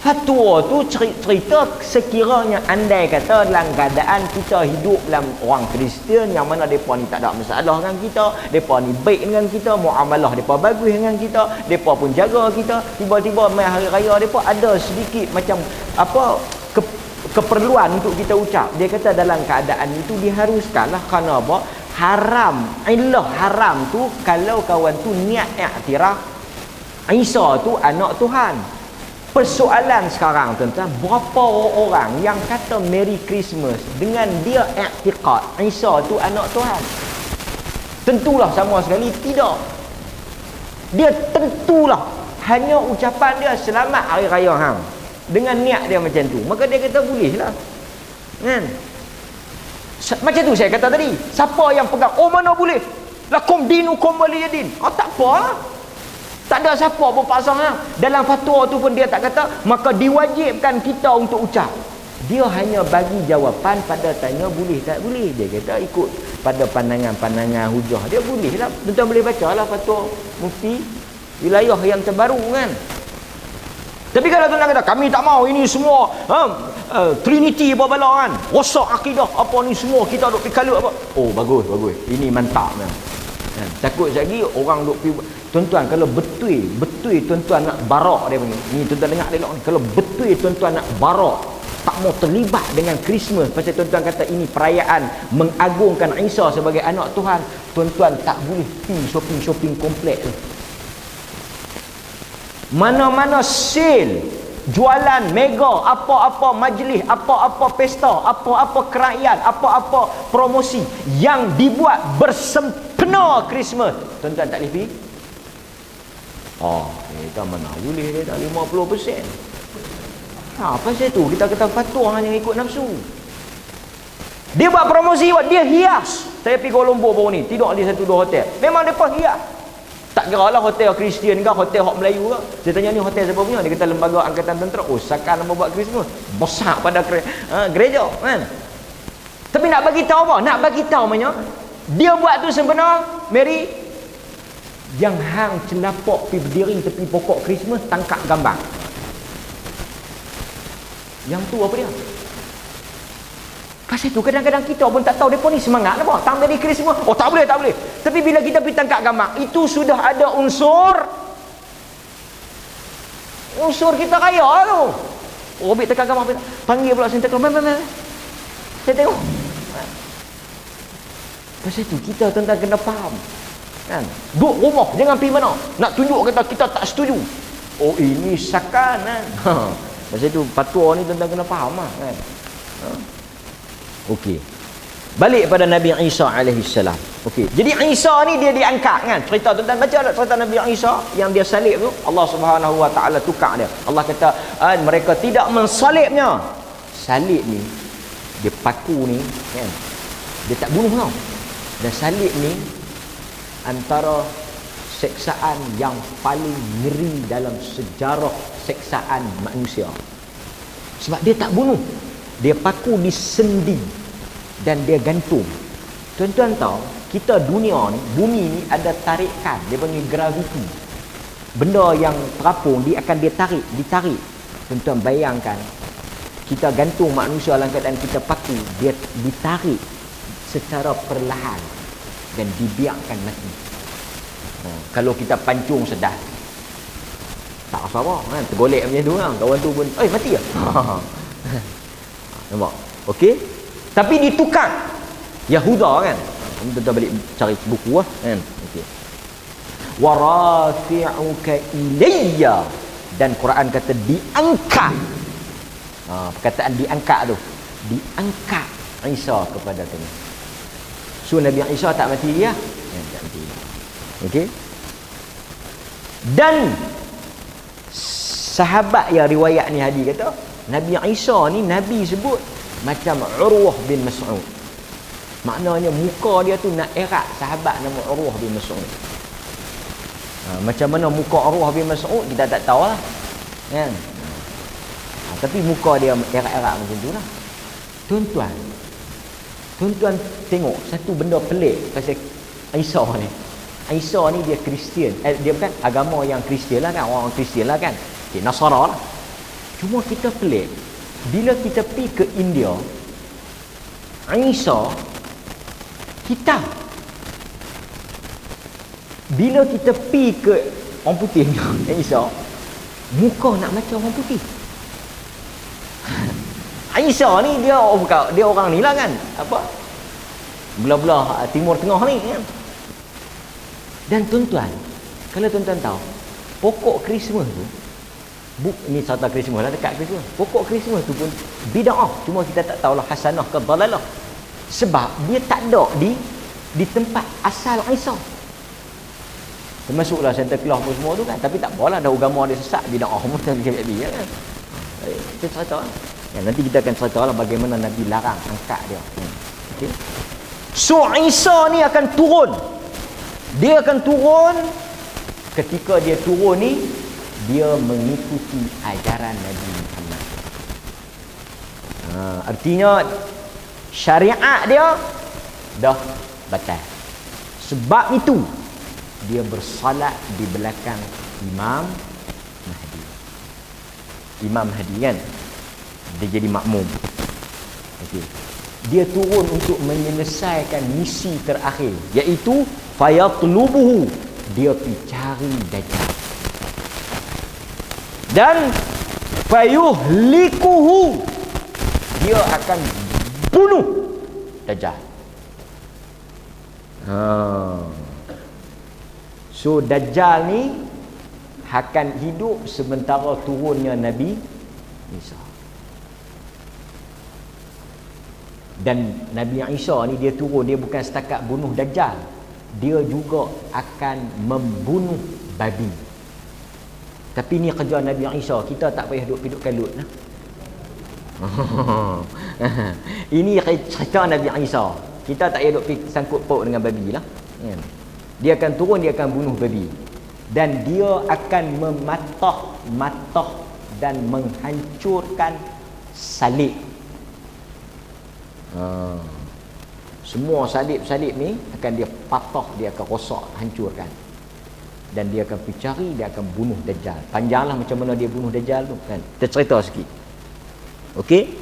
Fatwa tu cerita sekiranya andai kata dalam keadaan kita hidup dalam orang Kristian yang mana mereka ni tak ada masalah dengan kita, mereka ni baik dengan kita, muamalah mereka bagus dengan kita, mereka pun jaga kita, tiba-tiba mai hari raya mereka ada sedikit macam apa keperluan untuk kita ucap. Dia kata dalam keadaan itu diharuskanlah, kerana apa? Haram. Illah haram tu kalau kawan tu niat i'tiraf Isa tu anak Tuhan. Persoalan sekarang tuan-tuan, berapa orang yang kata Merry Christmas dengan dia i'tiqad Isa tu anak Tuhan? Tentulah sama sekali tidak. Dia tentulah hanya ucapan dia selamat hari raya hang. Dengan niat dia macam tu, maka dia kata bolehlah. Kan? Macam tu saya kata tadi. Siapa yang pegang, oh mana boleh? Lakum dinukum waliyadin. Oh tak apa lah. Tak ada siapa pun pasang hang. Dalam fatwa tu pun dia tak kata maka diwajibkan kita untuk ucap. Dia hanya bagi jawapan pada tanya boleh tak boleh. Dia kata ikut pada pandangan-pandangan hujah. Dia boleh lah. Tuan-tuan boleh baca lah fatwa mufti wilayah yang terbaru kan. Tapi kalau tuan kata kami tak mau ini semua Trinity apa bala kan, rosak akidah apa ni semua, kita duk pikala apa. Oh bagus. Ini mantap kan. Takut lagi orang duk tuan-tuan kalau betul tuan-tuan nak barak dia punya. Ni tuan-tuan dengar elok ni. Kalau betul tuan-tuan nak barak, tak mau terlibat dengan Christmas pasal tuan-tuan kata ini perayaan mengagungkan Isa sebagai anak Tuhan, tuan-tuan tak boleh pergi shopping komplek tu. Mana-mana sale, jualan mega, apa-apa majlis, apa-apa pesta, apa-apa kerajaan, apa-apa promosi yang dibuat bersempena Christmas, tuan-tuan tak boleh pergi. Kita mana boleh dia tak 50%. Pasal tu kita kata fatwa hanya ikut nafsu. Dia buat promosi, dia hias. Saya pergi Kuala Lumpur baru ni, tidur di 1-2 hotel. Memang depa hias. Tak kira lah hotel Kristian ke, hotel hok Melayu ke. Saya tanya ni hotel siapa punya? Dia kata lembaga angkatan tentera. Oh, sakan nama buat Christmas. Besar pada gereja kan. Tapi nak bagi tahu apa? Nak bagi tahu maknanya dia buat tu sebenar Mary yang hang celapok pi berdiri tepi pokok Christmas tangkap gambar. Yang tu apa dia? Pasal tu kadang-kadang kita pun tak tahu depa ni semangat apa. Tang dari Christmas. Oh tak boleh. Tapi bila kita pergi tangkap gambar, itu sudah ada unsur kita raya tu. Oh ambil tangkap gambar, panggil pula Santa Claus. Mana. Saya tengok. Pasal tu kita tentang kena faham. Kan? Duduk rumah, jangan pergi mana. Nak tunjuk kata kita tak setuju. Oh ini sakan kan. Pasal tu fatwa ni tentang kena faham lah kan. Okey. Balik pada Nabi Isa alaihissalam. Okey. Jadi Isa ni dia diangkat kan. Cerita tuan-tuan baca tak cerita Nabi Isa yang dia salib tu? Allah Subhanahu Wa Taala tukar dia. Allah kata, mereka tidak mensalibnya. Salib ni dia paku ni kan. Dia tak bunuh tau. Dan salib ni antara seksaan yang paling ngeri dalam sejarah seksaan manusia. Sebab dia tak bunuh. Dia paku di sendi dan dia gantung. Tuan-tuan tahu, kita dunia ni, bumi ni ada tarikan, dia panggil graviti. Benda yang terapung dia akan ditarik. Tuan-tuan bayangkan, kita gantung manusia dalam keadaan kita paku, dia ditarik secara perlahan dan dibiarkan mati. Kalau kita pancung sedap, tak rasa apa kan, tergolek macam tu kan, kawan tu pun mati lah. Nampak? Okey? Tapi ditukar Yahuda kan. Kita balik cari buku kan. Okey. Wa rafi'uka ilayya, dan Quran kata diangkat. Perkataan diangkat tu, diangkat Isa kepada kami. So Nabi Isa tak mati dia. Tak mati. Okey? Dan sahabat yang riwayat ni hadis kata Nabi Isa ni Nabi sebut macam Urwah bin Mas'ud. Maknanya muka dia tu nak erat sahabat nama Urwah bin Mas'ud. Macam mana muka Urwah bin Mas'ud kita tak tahu lah kan. Tapi muka dia erat-erat macam tu lah. Tuan-tuan tengok satu benda pelik pasal Isa ni. Isa ni dia Kristian. Dia bukan agama yang Kristian lah kan. Orang Kristian lah kan. Nasara lah. Cuma kita pelik, bila kita pergi ke India, Isa hitam. Bila kita pergi ke orang putih Isa, muka nak macam orang putih. Isa ni dia dia orang ni lah kan, apa, belah-belah Timur Tengah ni kan. Dan tuan-tuan, kalau tuan-tuan tahu, pokok Krismas tu, ni serta Krismas lah, dekat Krismas, pokok Krismas tu pun bid'ah, cuma kita tak tahulah hasanah ke dalalah. Sebab dia tak ada di tempat asal Isa. Termasuklah Santa Claus pun semua tu kan, tapi tak apalah, dah agama dia sesat, bid'ah semua tak biar kan. Kita cerita kan. Ya, nanti kita akan cerita lah bagaimana Nabi larang angkat dia. Okey. So Isa ni akan turun. Dia akan turun. Ketika dia turun ni, dia mengikuti ajaran Nabi Muhammad. Artinya syariat dia dah batal. Sebab itu dia bersalat di belakang Imam Mahdi. Imam Mahdi kan, dia jadi makmum. Okey. Dia turun untuk menyelesaikan misi terakhir, iaitu fayatlubuhu, dia pergi cari Dajjal. Dan fayuhlikuhu, dia akan bunuh Dajjal. So Dajjal ni akan hidup sementara turunnya Nabi Isa. Dan Nabi Isa ni dia turun, dia bukan setakat bunuh Dajjal, dia juga akan membunuh babi. Tapi ni kerja Nabi Isa, kita tak payah duduk kalut lah. Ini cerita Nabi Isa, kita tak payah duduk sangkut paut dengan babi lah. Dia akan turun, dia akan bunuh babi, dan dia akan mematah dan menghancurkan salib. Semua salib-salib ni akan dia patah, dia akan rosak, hancurkan. Dan dia akan pergi cari, dia akan bunuh Dajjal. Panjanglah macam mana dia bunuh Dajjal tu kan. Kita cerita sikit. Okey?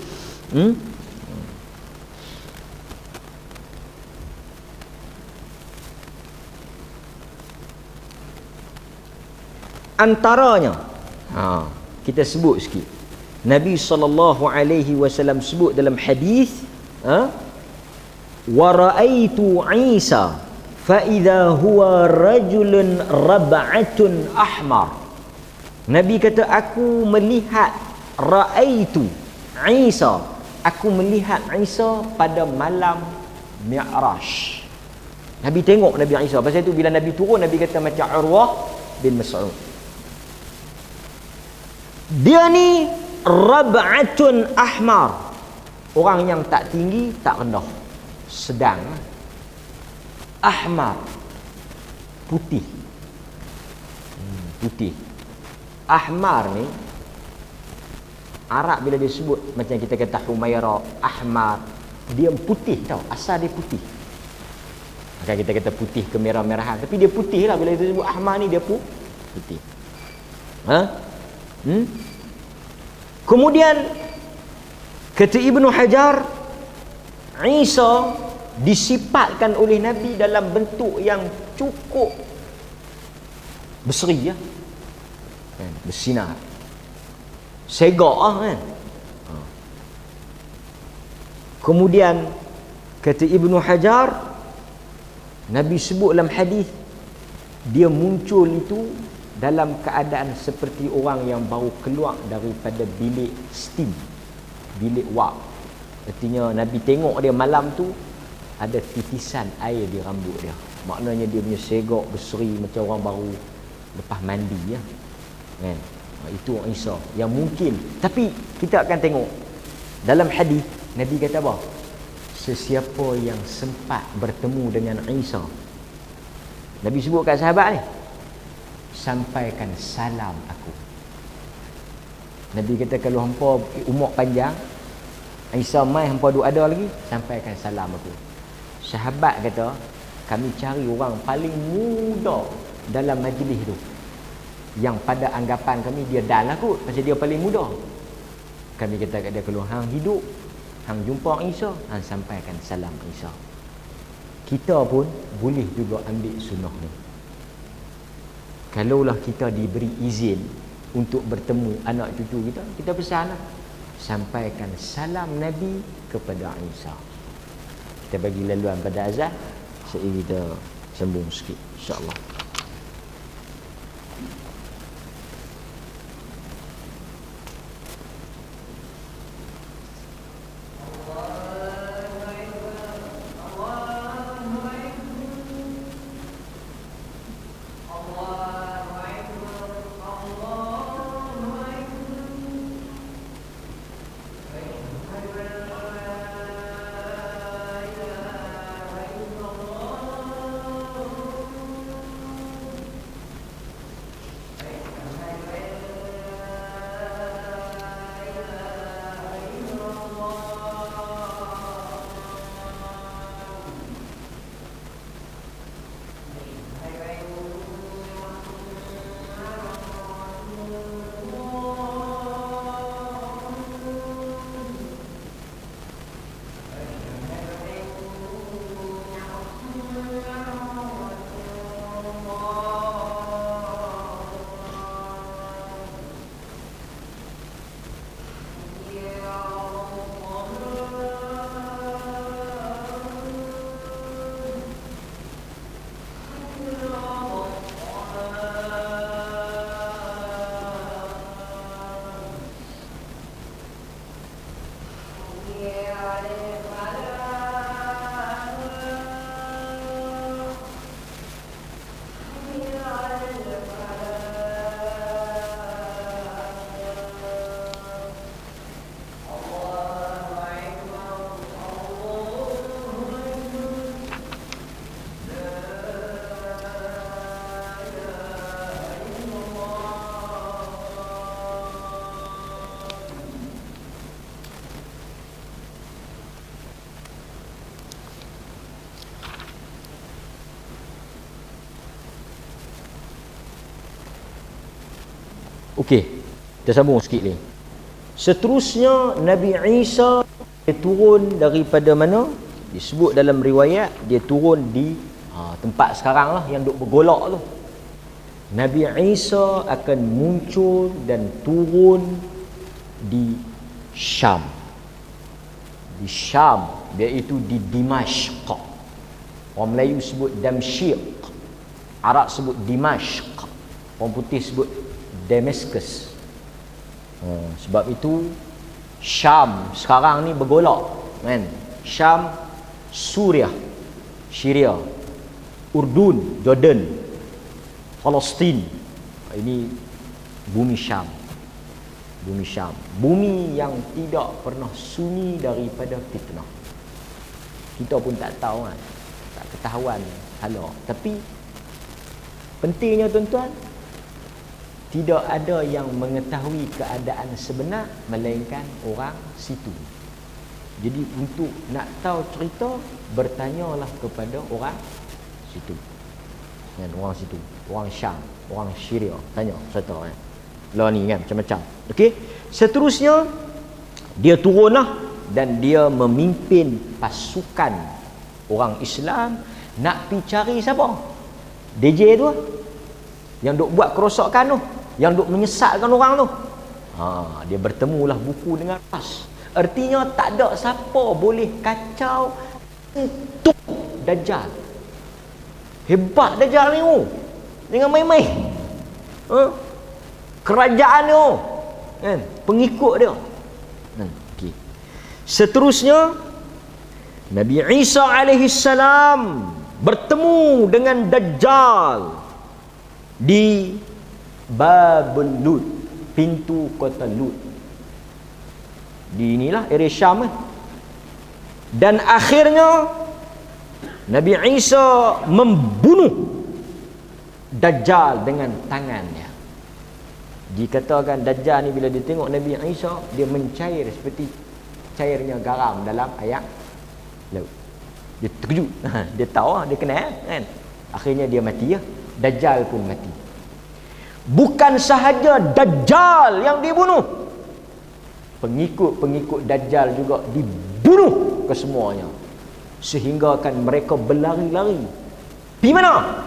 Antaranya, kita sebut sikit. Nabi SAW sebut dalam hadis, wa ra'aitu Isa fa idza huwa rajulun rab'atun ahmar. Nabi kata, aku melihat ra'aitu Isa, aku melihat Isa pada malam Mi'raj. Nabi tengok Nabi Isa. Pasal itu bila Nabi turun, Nabi kata macam Urwah bin Mas'ud, dia ni rab'atun ahmar, orang yang tak tinggi tak rendah, sedang. Ahmar, putih. Putih. Ahmar ni Arab bila dia sebut, macam kita kata Humaira, Ahmar, dia putih tau, asal dia putih. Maka kita kata putih kemerah-merahan, tapi dia putih lah. Bila kita sebut Ahmar ni, dia putih. Kemudian kata Ibnu Hajar, Isa disifatkan oleh Nabi dalam bentuk yang cukup berseri, ya, bersinar, segak kan. Kemudian kata Ibnu Hajar, Nabi sebut dalam hadis, dia muncul itu dalam keadaan seperti orang yang baru keluar daripada bilik steam, bilik wap. Artinya Nabi tengok dia malam tu ada titisan air di rambut dia. Maknanya dia punya segak berseri macam orang baru lepas mandi, ya kan. Itu Isa yang mungkin. Tapi kita akan tengok dalam hadis, Nabi kata apa? Sesiapa yang sempat bertemu dengan Isa, Nabi sebut kat sahabat ni, sampaikan salam aku. Nabi kata kalau hampa umur panjang, Isa mai hampa duk ada lagi, sampaikan salam aku. Sahabat kata, kami cari orang paling muda dalam majlis tu, yang pada anggapan kami dia dah lah kot, pasal dia paling muda. Kami kata kat dia, kalau hang hidup, hang jumpa Isa, hang sampaikan salam Isa. Kita pun boleh juga ambil sunnah ni. Kalaulah kita diberi izin untuk bertemu anak cucu kita, kita pesan lah, sampaikan salam Nabi kepada Isa. Kita bagi laluan pada azan, sehingga kita sambung sikit insya-Allah. Okey, kita sambung sikit ni. Seterusnya Nabi Isa dia turun daripada mana? Disebut dalam riwayat dia turun di tempat sekarang lah yang duk bergolak tu. Nabi Isa akan muncul dan turun di Syam. Di Syam, iaitu di Dimashq. Orang Melayu sebut Damsyik, Arab sebut Dimashq, orang putih sebut Damascus. Sebab itu Syam sekarang ni bergolak kan. Syam, Suriah, Syria, Urdun, Jordan, Palestin. Ini bumi Syam. Bumi Syam, bumi yang tidak pernah sunyi daripada fitnah. Kita pun tak tahu kan, tak ketahuan hala. Tapi pentingnya tuan-tuan, tidak ada yang mengetahui keadaan sebenar melainkan orang situ. Jadi untuk nak tahu cerita, bertanyalah kepada orang situ. Kan, orang situ, orang Syam, orang Syria, tanya cerita kan. Lah ni kan macam-macam. Okey, seterusnya dia turunlah dan dia memimpin pasukan orang Islam nak pi cari siapa? DJ tu yang duk buat kerosakan tu, yang duk menyesatkan orang tu. Dia bertemulah buku dengan pas. Artinya tak ada siapa boleh kacau untuk Dajjal. Hebat Dajjal ni dengan main-main. Kerajaan dia kan, pengikut dia. Okay. Seterusnya Nabi Isa alaihi salam bertemu dengan Dajjal di Babul Lut, pintu kota Lut. Di inilah area Syam kan. Dan akhirnya Nabi Isa membunuh Dajjal dengan tangannya. Dikatakan Dajjal ni bila dia tengok Nabi Isa, dia mencair seperti cairnya garam dalam air laut. Dia terkejut. Dia tahu, dia kenal kan. Akhirnya dia mati ya. Dajjal pun mati. Bukan sahaja Dajjal yang dibunuh, pengikut-pengikut Dajjal juga dibunuh kesemuanya. Sehingga kan mereka berlari-lari. Di mana?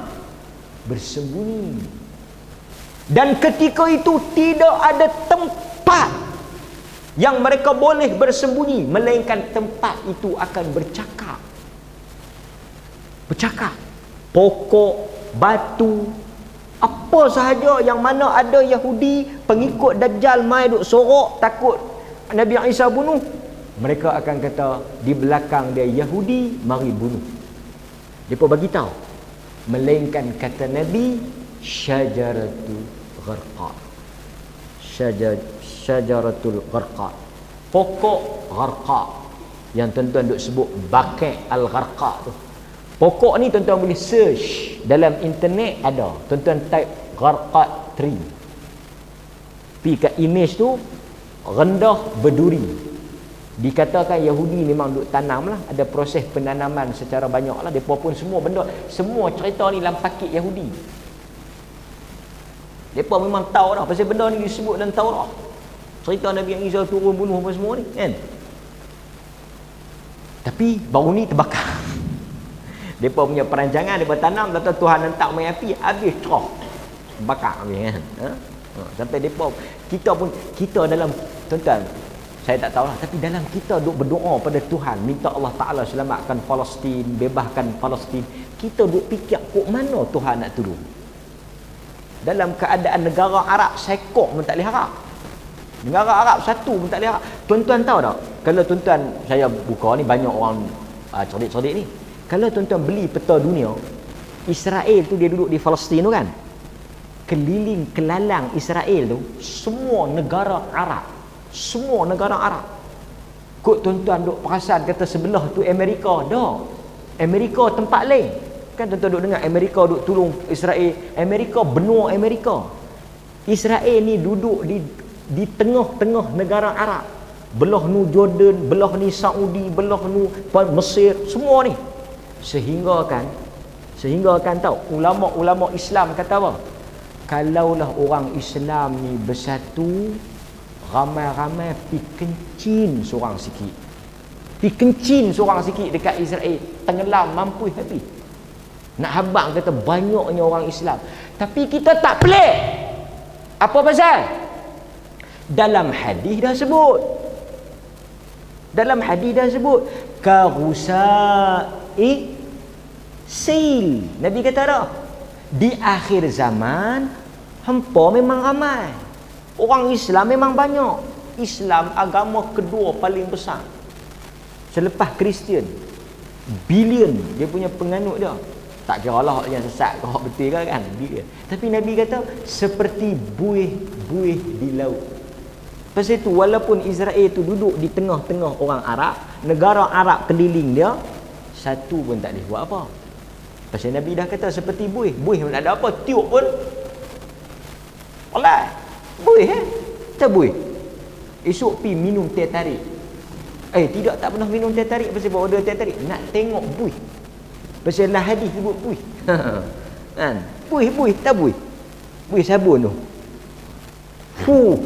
Bersembunyi. Dan ketika itu tidak ada tempat yang mereka boleh bersembunyi, melainkan tempat itu akan bercakap. Pokok, batu, apa sahaja yang mana ada Yahudi pengikut Dajjal mai duk sorok takut Nabi Isa bunuh, mereka akan kata di belakang dia Yahudi, mari bunuh. Depa bagi tahu, melainkan kata Nabi syajaratul gharqa. Syajaratul gharqa, pokok gharqa, yang tuan-tuan duk sebut Baqi' al-Gharqa tu. Pokok ni tuan-tuan boleh search dalam internet, ada. Tuan-tuan type Gharqa tree, pergi kat image tu, rendah berduri. Dikatakan Yahudi memang duk tanam lah, ada proses penanaman secara banyak lah. Mereka pun semua benda, semua cerita ni dalam pakit Yahudi. Mereka memang tahu dah pasal benda ni disebut dalam Taurat. Cerita Nabi Isa turun bunuh apa semua ni kan. Tapi baru ni terbakar. Mereka punya perancangan, mereka tanam, kata Tuhan hentak main api, habis cerah, bakar habis kan. Sampai mereka, kita dalam, tuan-tuan, saya tak tahulah, tapi dalam kita duk berdoa pada Tuhan, minta Allah Ta'ala selamatkan Palestin, bebaskan Palestin, kita duk fikir kok mana Tuhan nak tolong. Dalam keadaan negara Arab sekok pun tak boleh harap, negara Arab satu pun tak boleh harap. Tuan-tuan tahu tak, kalau tuan-tuan, saya buka ni banyak orang cerdik-cerdik ni, kalau tuan-tuan beli peta dunia, Israel tu dia duduk di Palestin tu kan, keliling kelalang Israel tu semua negara Arab, semua negara Arab. Kok tuan-tuan duk perasan kata sebelah tu Amerika, dah Amerika tempat lain kan. Tuan-tuan duk dengar Amerika duk tolong Israel, Amerika benua Amerika. Israel ni duduk di tengah-tengah negara Arab, belah nu Jordan, belah ni Saudi, belah nu Mesir, semua ni. Sehingga kan tahu ulama-ulama Islam kata apa? Kalaulah orang Islam ni bersatu, ramai-ramai pi kencin seorang sikit. Pi kencin seorang sikit dekat Israel, tenggelam mampu habis. Nak habang kata banyaknya orang Islam. Tapi kita tak pelik. Apa pasal? Dalam hadis dah sebut. Karusa'i sil. Nabi kata dah, di akhir zaman hampa memang ramai, orang Islam memang banyak. Islam agama kedua paling besar selepas Kristian, bilion dia punya penganut dia. Tak kira lah yang sesat ke hak betul ke kan, dia. Tapi Nabi kata seperti buih-buih di laut. Pasal itu walaupun Israel tu duduk di tengah-tengah orang Arab, negara Arab keliling dia, satu pun tak boleh buat apa. Pasal Nabi dah kata seperti buih pun tak ada apa, tiup pun alah buih tak buih. Esok pi minum teh tarik, tidak, tak pernah minum teh tarik. Pasal bawa order teh tarik, nak tengok buih. Pasal lah hadis sebut buih. Kan? Buih tak buih sabun tu.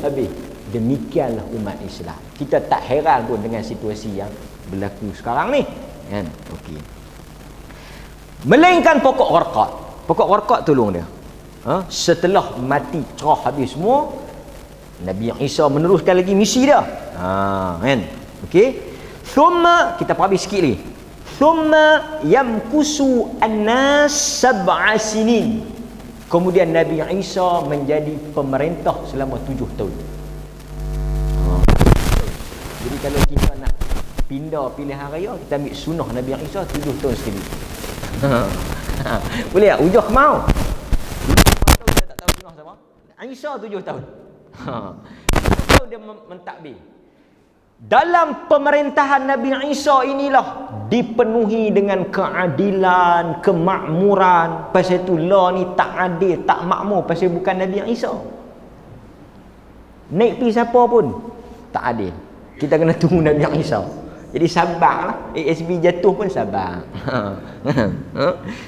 Habis. Demikianlah umat Islam. Kita tak heran pun dengan situasi yang berlaku sekarang ni. Kan? Okey. Melainkan pokok gharqat. Pokok gharqat tolong dia. Setelah mati cerah habis semua, Nabi Isa meneruskan lagi misi dia. Kan? Okey. Thumma, kita habis sikit lagi. Thumma yamkusu an-nas sab'a sinin. Kemudian Nabi Isa menjadi pemerintah selama 7 tahun. Jadi kalau kita nak pindah pilihan raya, kita ambil sunnah Nabi Isa 7 tahun sekali. Boleh tak? Ujah mau. 5 tahun kita tak tahu sunnah sama. Isa 7 tahun. 7 tahun dia mentadbir. Dalam pemerintahan Nabi Isa inilah dipenuhi dengan keadilan, kemakmuran. Pasal itu law ni tak adil, tak makmur, pasal bukan Nabi Isa. Naik pi siapa pun tak adil. Kita kena tunggu Nabi Isa. Jadi sabarlah. ASB jatuh pun sabar.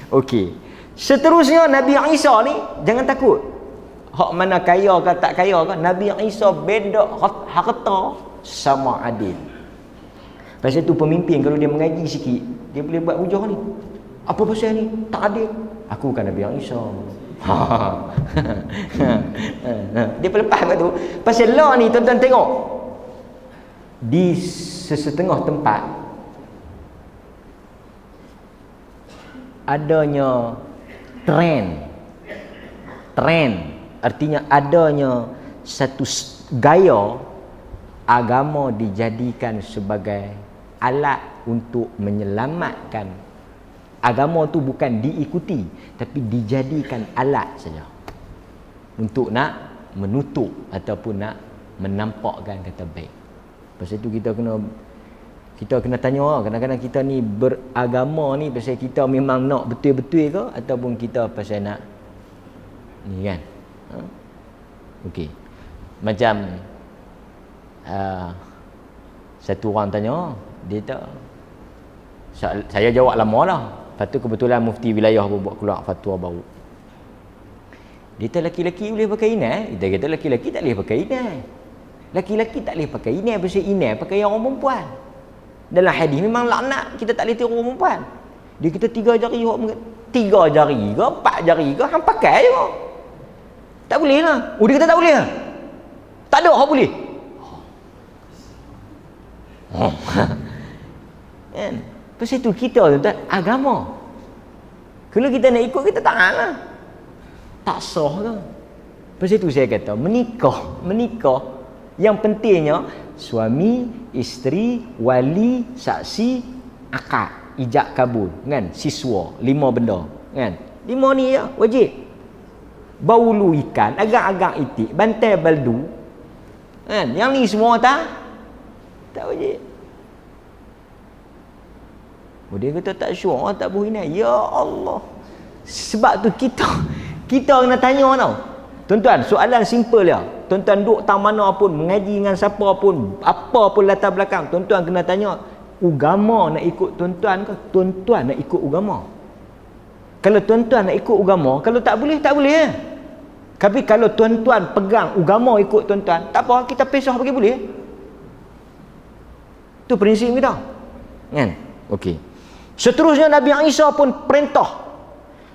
Okey. Seterusnya Nabi Isa ni jangan takut. Hak mana kaya ke tak kaya ke, Nabi Isa beda harta sama adil. Pasal tu pemimpin kalau dia mengaji sikit, dia boleh buat hujah ni. Apa pasal ni? Tak adil. Aku kan Nabi Isa. Dia lepas kat tu. Pasal law ni tuan-tuan tengok. di sesetengah tempat adanya trend artinya adanya satu gaya agama dijadikan sebagai alat untuk menyelamatkan. Agama tu bukan diikuti tapi dijadikan alat saja untuk nak menutup ataupun nak menampakkan kata baik. Pasal tu kita kena tanya, kadang-kadang kita ni beragama ni pasal kita memang nak betul-betul ke ataupun kita pasal nak ni kan. Okey. Macam satu orang tanya, dia tak, saya jawab lama lah. Lepas tu kebetulan mufti wilayah pun buat keluar fatwa baru. Dia kata laki-laki boleh pakai inai. Kita kata laki-laki tak boleh pakai inai. Laki-laki tak boleh pakai inai pasal inai pakai orang perempuan. Dalam hadis memang laknat, kita tak boleh tiru orang perempuan. Dia kata 3 jari, 3 jari ke 4 jari ke hang pakai je. Tak boleh lah. Oh, dia kata tak boleh lah. Tak ada hak boleh. Kan? Pasal tu kita tuan agama. Kalau kita nak ikut, kita tahan lah. Tak sah ke? Pasal tu saya kata menikah yang pentingnya suami, isteri, wali, saksi, akad, ijab kabul, kan? Siswa, 5 benda, kan? 5 ni ya wajib. Baulu ikan, agak-agak itik, bantai baldu, kan? Yang ni semua tak wajib. Oh, dia kata tak syur, tak boleh ni. Ya Allah. Sebab tu kita kena tanya tau. Tuan-tuan, soalan simple dia. Tuan-tuan duduk tang mana pun, mengaji dengan siapa pun, apa pun latar belakang, tuan-tuan kena tanya, agama nak ikut tuan-tuan ke? Tuan-tuan nak ikut agama? Kalau tuan-tuan nak ikut agama, kalau tak boleh, tak boleh. Tapi kalau tuan-tuan pegang agama ikut tuan-tuan, tak apa, kita pisah bagi boleh. Itu prinsip kita. Kan? Okey. Seterusnya Nabi Isa pun perintah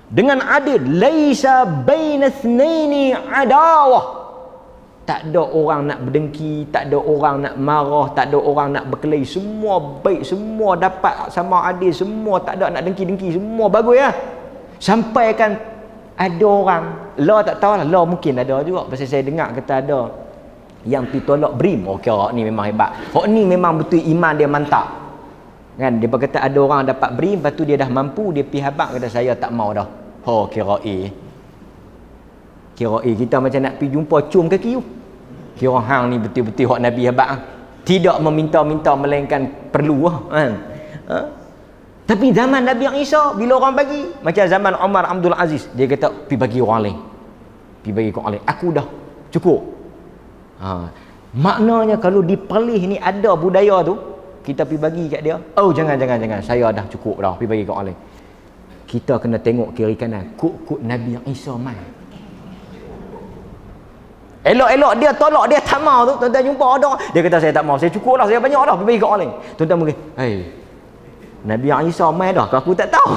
dengan adil, laisa baina itsnaini adawah. Tak ada orang nak berdengki, tak ada orang nak marah, tak ada orang nak berkelahi, semua baik, semua dapat sama adil, semua tak ada nak dengki-dengki, semua bagus ya. Sampai kan ada orang, lah tak tahulah, lah mungkin ada juga, pasal saya dengar kata ada yang pergi tolak BRIM. Okey, orang ni memang hebat, orang ni memang betul iman dia mantap. Kan, dia kata ada orang dapat BRIM, lepas tu dia dah mampu, dia pergi habaq kata saya tak mau dah. Kira kita macam nak pergi jumpa cium kaki tu. Kira hang ni betul-betul hak Nabi habaq. Tidak meminta-minta melainkan perlu kan. Tapi zaman Nabi Isa bila orang bagi, macam zaman Umar Abdul Aziz, dia kata pergi bagi orang lain. Pergi bagi orang lain. Aku dah cukup. Maknanya kalau di Perlis ni ada budaya tu, kita pergi bagi kat dia, oh jangan, saya dah cukup dah, pergi bagi kat orang lain. Kita kena tengok kiri kanan, kut Nabi Isa mai. Elok-elok dia tolak, dia tak mau tu, tuan-tuan jumpa ada, dia kata saya tak mau, saya cukup dah, saya banyak dah, pergi bagi kat orang lain. Tuan-tuan mungkin, Nabi Isa mai dah, aku tak tahu.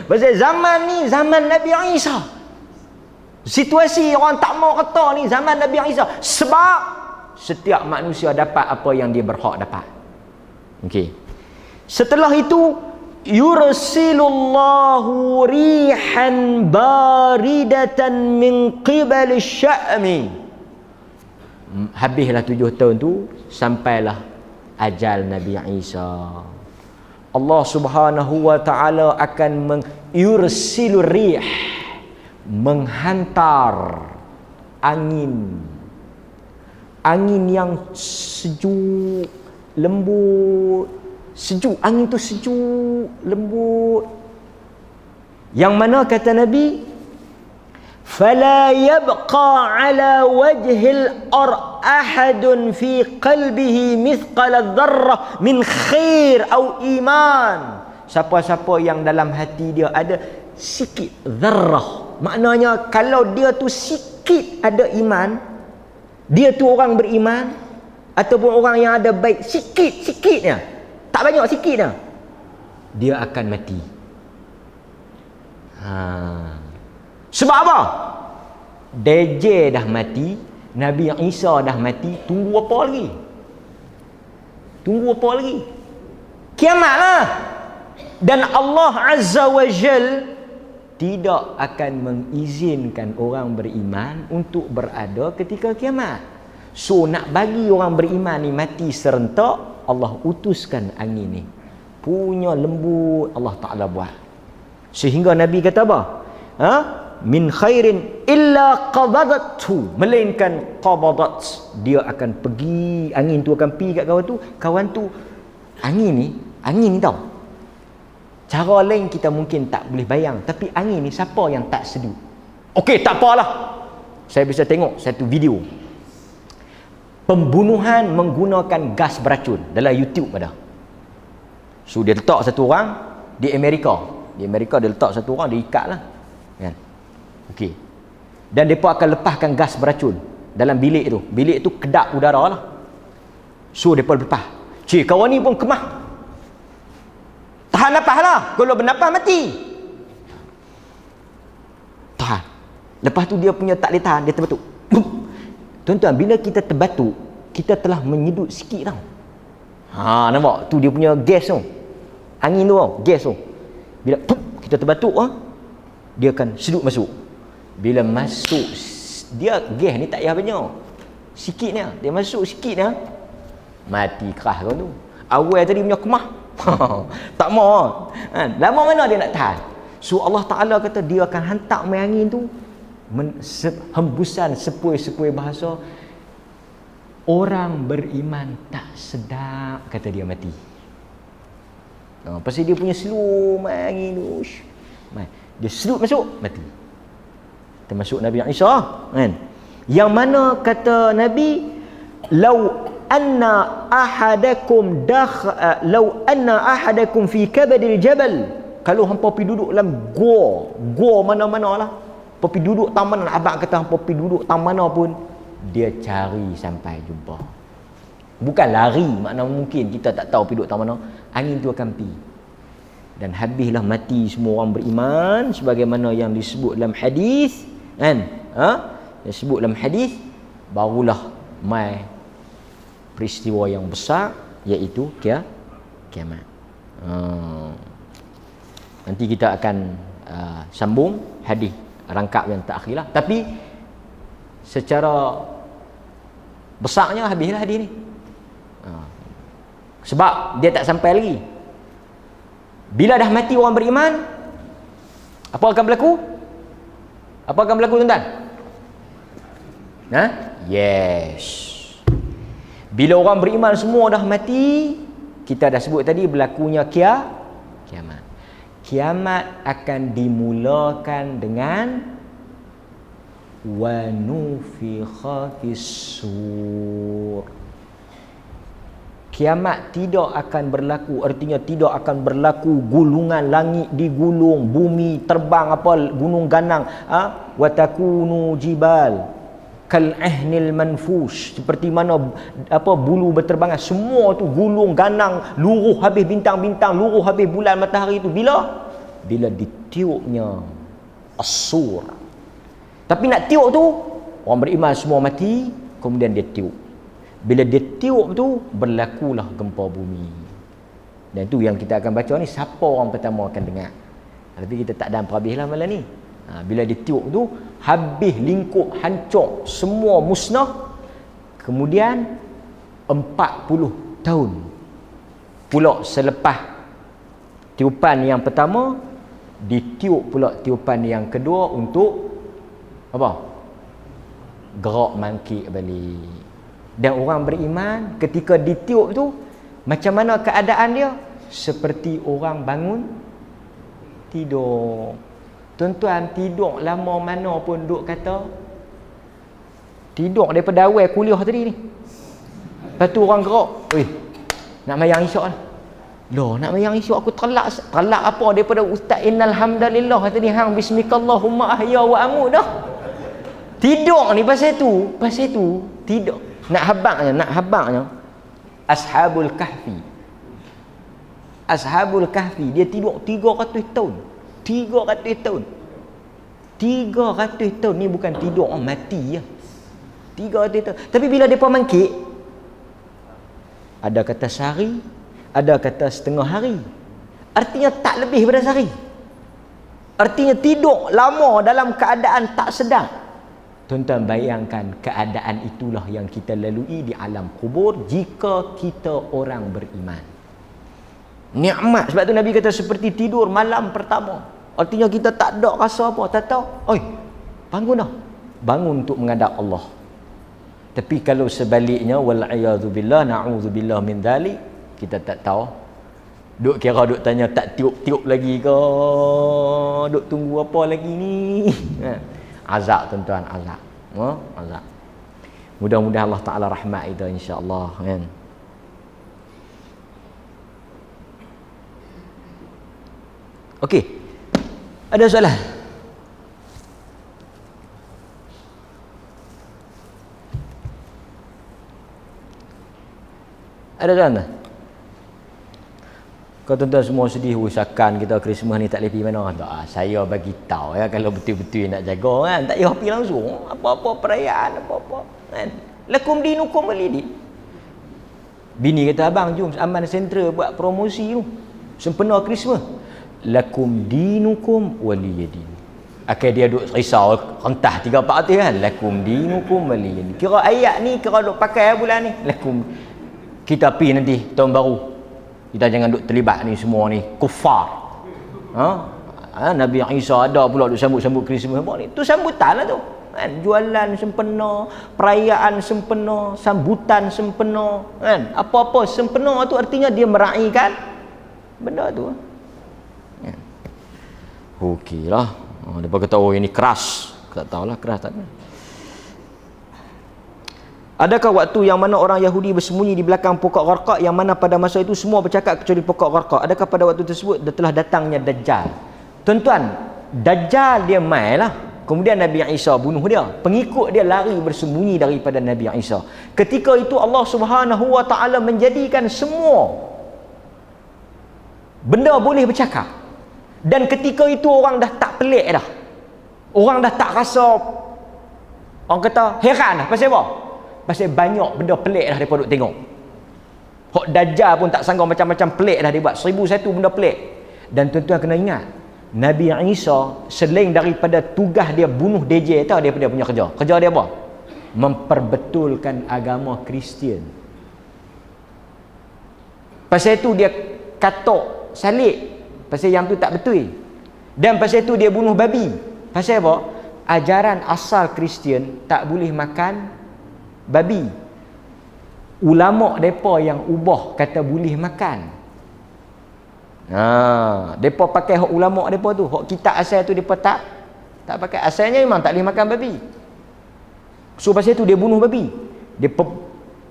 Pasal zaman ni zaman Nabi Isa. Situasi orang tak mau kata ni zaman Nabi Isa, sebab setiap manusia dapat apa yang dia berhak dapat. Okey. Setelah itu yursilullahu rihan baridatan min qibal sya'mi. Habislah 7 tahun tu, sampailah ajal Nabi Isa. Allah Subhanahu wa taala akan yursilur rih, menghantar angin yang sejuk, lembut, sejuk, angin tu sejuk, lembut, yang mana kata Nabi, fala yabqa ala wajhil ahadun fi qalbihi mithqala dzarrah min khair au iman. Siapa-siapa yang dalam hati dia ada sikit dzarrah, maknanya kalau dia tu sikit ada iman, dia tu orang beriman, ataupun orang yang ada baik sikitnya, tak banyak, sikitnya, dia akan mati. Sebab apa? Dajjal dah mati, Nabi Isa dah mati, tunggu apa lagi? Tunggu apa lagi? Kiamat lah. Dan Allah Azza wa Jal tidak akan mengizinkan orang beriman untuk berada ketika kiamat. So nak bagi orang beriman ni mati serentak, Allah utuskan angin ni. Punya lembut Allah Ta'ala buat. Sehingga Nabi kata apa? Min khairin illa qabadatu, melainkan qabadat, dia akan pergi, angin tu akan pergi kat kawan tu angin ni tau, cara lain kita mungkin tak boleh bayang, tapi angin ni siapa yang tak seduh? Okey, tak apalah, saya bisa tengok satu video pembunuhan menggunakan gas beracun dalam YouTube ada. So dia letak satu orang di Amerika dia letak satu orang, dia ikat lah kan. Okey. Dan mereka akan lepaskan gas beracun dalam bilik tu. Bilik tu kedap udara lah. So mereka lepas. Cik, kawan ni pun kemah. Tahan nafas lah. Kalau bernafas mati. Tahan. Lepas tu dia punya tak boleh tahan, dia terbatuk. Tuan-tuan, bila kita terbatuk, kita telah menyedut sikit tau. Nampak? Tu dia punya gas tu. Angin tu tau, gas tu. Bila kita terbatuk, dia akan sedut masuk. Bila masuk, dia gas ni tak payah banyak, sikit ni, dia masuk sikit ni, mati kerah kau tu. Awal tadi punya kemah tak mau lama mana dia nak tahan. So Allah Ta'ala kata dia akan hantar main angin tu, hembusan sepoi-sepoi bahasa. Orang beriman tak sedap, kata dia mati. Pasal dia punya slow main angin tu, dia sedut masuk, mati. Termasuk Nabi Isa kan, yang mana kata Nabi, lau anna ahadakum fi kabadil jabal, kalau hampa pergi duduk dalam gua mana-mana lah, pergi duduk taman, abang kata hampa pergi duduk taman mana pun, dia cari sampai jumpa. Bukan lari, makna mungkin kita tak tahu pergi duduk taman mana, angin tu akan pergi. Dan habislah mati semua orang beriman, sebagaimana yang disebut dalam hadis kan, disebut dalam hadis, barulah mai peristiwa yang besar, iaitu kiamat. Nanti kita akan sambung hadis rangkap yang terakhir lah, tapi secara besarnya habislah hadis ni. Sebab dia tak sampai lagi. Bila dah mati orang beriman, apa akan berlaku? Apa akan berlaku, tuan-tuan? Yes. Bila orang beriman semua dah mati, kita dah sebut tadi berlakunya kiamat. Kiamat akan dimulakan dengan wa nufikha fis-sur. Kiamat tidak akan berlaku, artinya tidak akan berlaku gulungan langit digulung, bumi terbang, gunung ganang, wa takunu jibal kal ahnil manfush, seperti mana bulu berterbangan, semua tu gulung ganang, luruh habis bintang-bintang, luruh habis bulan matahari itu bila ditiupnya as-sur. Tapi nak tiup tu, orang beriman semua mati, kemudian dia tiup. Bila dia tiup tu, berlakulah gempa bumi. Dan itu yang kita akan baca ni, siapa orang pertama akan dengar. Tapi kita tak ada perhabis lah malam ni. Bila dia tiup tu, habis lingkup, hancur, semua musnah. Kemudian 40 tahun pula selepas tiupan yang pertama, ditiup pula tiupan yang kedua untuk gerak mangkik balik. Dan orang beriman ketika ditiup tu, macam mana keadaan dia? Seperti orang bangun tidur. Tuan-tuan, tidur lama mana pun duk kata tidur daripada awal kuliah tadi ni. Lepas tu orang gerak, nak mayang isyak lah. Loh, nak mayang isyak aku telak apa daripada Ustaz Innal Hamdalillah tadi, hang bismikallahumma ahya wa amut dah. Tidur ni pasal tu tidur. Nak habaknya Ashabul Kahfi dia tidur 300 tahun. 300 tahun ni bukan tidur mati ya. 300 tahun. Tapi bila depa mangkit, Ada kata sehari, ada kata setengah hari. Artinya tak lebih pada sehari. Artinya tidur lama dalam keadaan tak sedar. Tuan-tuan bayangkan keadaan itulah yang kita lalui di alam kubur jika kita orang beriman. Nikmat. Sebab tu Nabi kata seperti tidur malam pertama. Artinya kita tak ada rasa apa. Tak tahu. Oi, bangun dah. Bangun untuk menghadap Allah. Tapi kalau sebaliknya, wal'iyadzubillah, na'udzubillah min dhalik, kita tak tahu. Duk kira duk tanya tak tiup-tiup lagi ke? Duk tunggu apa lagi ni? Azab tuan-tuan, azab. Azab. Mudah-mudahan Allah Ta'ala rahmat kita insya-Allah kan. Okey. Ada soalan? Ada soalan tak? Kau tuan-tuan semua sedih usahakan kita Christmas ni tak boleh pergi mana? Tak, saya bagi tahu ya kalau betul-betul nak jaga kan. Tak payah pergi langsung. Apa-apa perayaan apa-apa kan. Lakum dinukum waliyadin. Bini kata abang jom Aman Central buat promosi tu. Sempena Christmas. Lakum dinukum waliyadin. Akhir dia duk risau rentah 3-4 hati kan. Lakum dinukum waliyadin. Kira ayat ni kira duk pakai bulan ni. Lakum kita pergi nanti tahun baru. Kita jangan duk terlibat ni semua ni kufar. Nabi Isa ada pula duk sambut-sambut Christmas ni. Tu sambutan lah tu. Kan? Jualan sempena, perayaan sempena, sambutan sempena, kan? Apa-apa sempena tu artinya dia meraihkan benda tu. Kan? Okeylah. Depa kata oh ini keras. Tak tahulah keras tak. Adakah waktu yang mana orang Yahudi bersembunyi di belakang pokok Gharqad yang mana pada masa itu semua bercakap kecuali pokok Gharqad? Adakah pada waktu tersebut telah datangnya Dajjal? Tuan-tuan, Dajjal dia mai lah. Kemudian Nabi Isa bunuh dia. Pengikut dia lari bersembunyi daripada Nabi Isa. Ketika itu Allah Subhanahu Wa Taala menjadikan semua benda boleh bercakap. Dan ketika itu orang dah tak pelik dah. Orang dah tak rasa, orang kata heran dah. Pasal apa? Pasal banyak benda pelik dah mereka duk tengok. Hak Dajjal pun tak sanggup macam-macam pelik dah dia buat. 1001 benda pelik. Dan tuan-tuan kena ingat, Nabi Isa selain daripada tugas dia bunuh DJ, tahu dia punya kerja. Kerja dia apa? Memperbetulkan agama Kristian. Pasal itu dia katok salib. Pasal yang tu tak betul. Dan pasal itu dia bunuh babi. Pasal apa? Ajaran asal Kristian tak boleh makan babi. Ulama depa yang ubah kata boleh makan. Depa pakai hak ulama depa tu, hak kitab asal tu depa tak pakai. Asalnya memang tak boleh makan babi. So pasal tu dia bunuh babi. Dia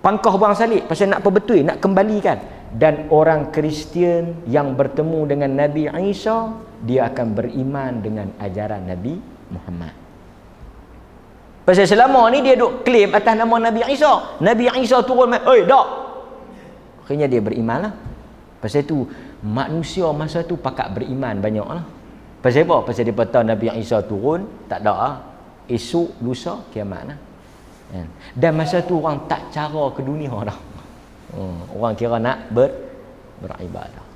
pangkah buang salib pasal nak perbetul, nak kembalikan. Dan orang Kristian yang bertemu dengan Nabi Isa, dia akan beriman dengan ajaran Nabi Muhammad. Pasal selama ni dia duk claim atas nama Nabi Isa. Nabi Isa turun, oi tak. Akhirnya dia beriman lah. Pasal tu manusia masa tu pakat beriman banyak lah. Pasal apa? Pasal dia tahu Nabi Isa turun, tak ada lah. Esok, lusa, kiamat lah. Dan masa tu orang tak cara ke dunia dah. Orang kira nak beribadah.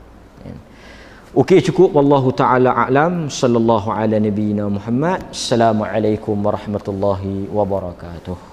Okey, cukup. Wallahu ta'ala a'lam. Sallallahu ala nabiyyina Muhammad. Assalamualaikum warahmatullahi wabarakatuh.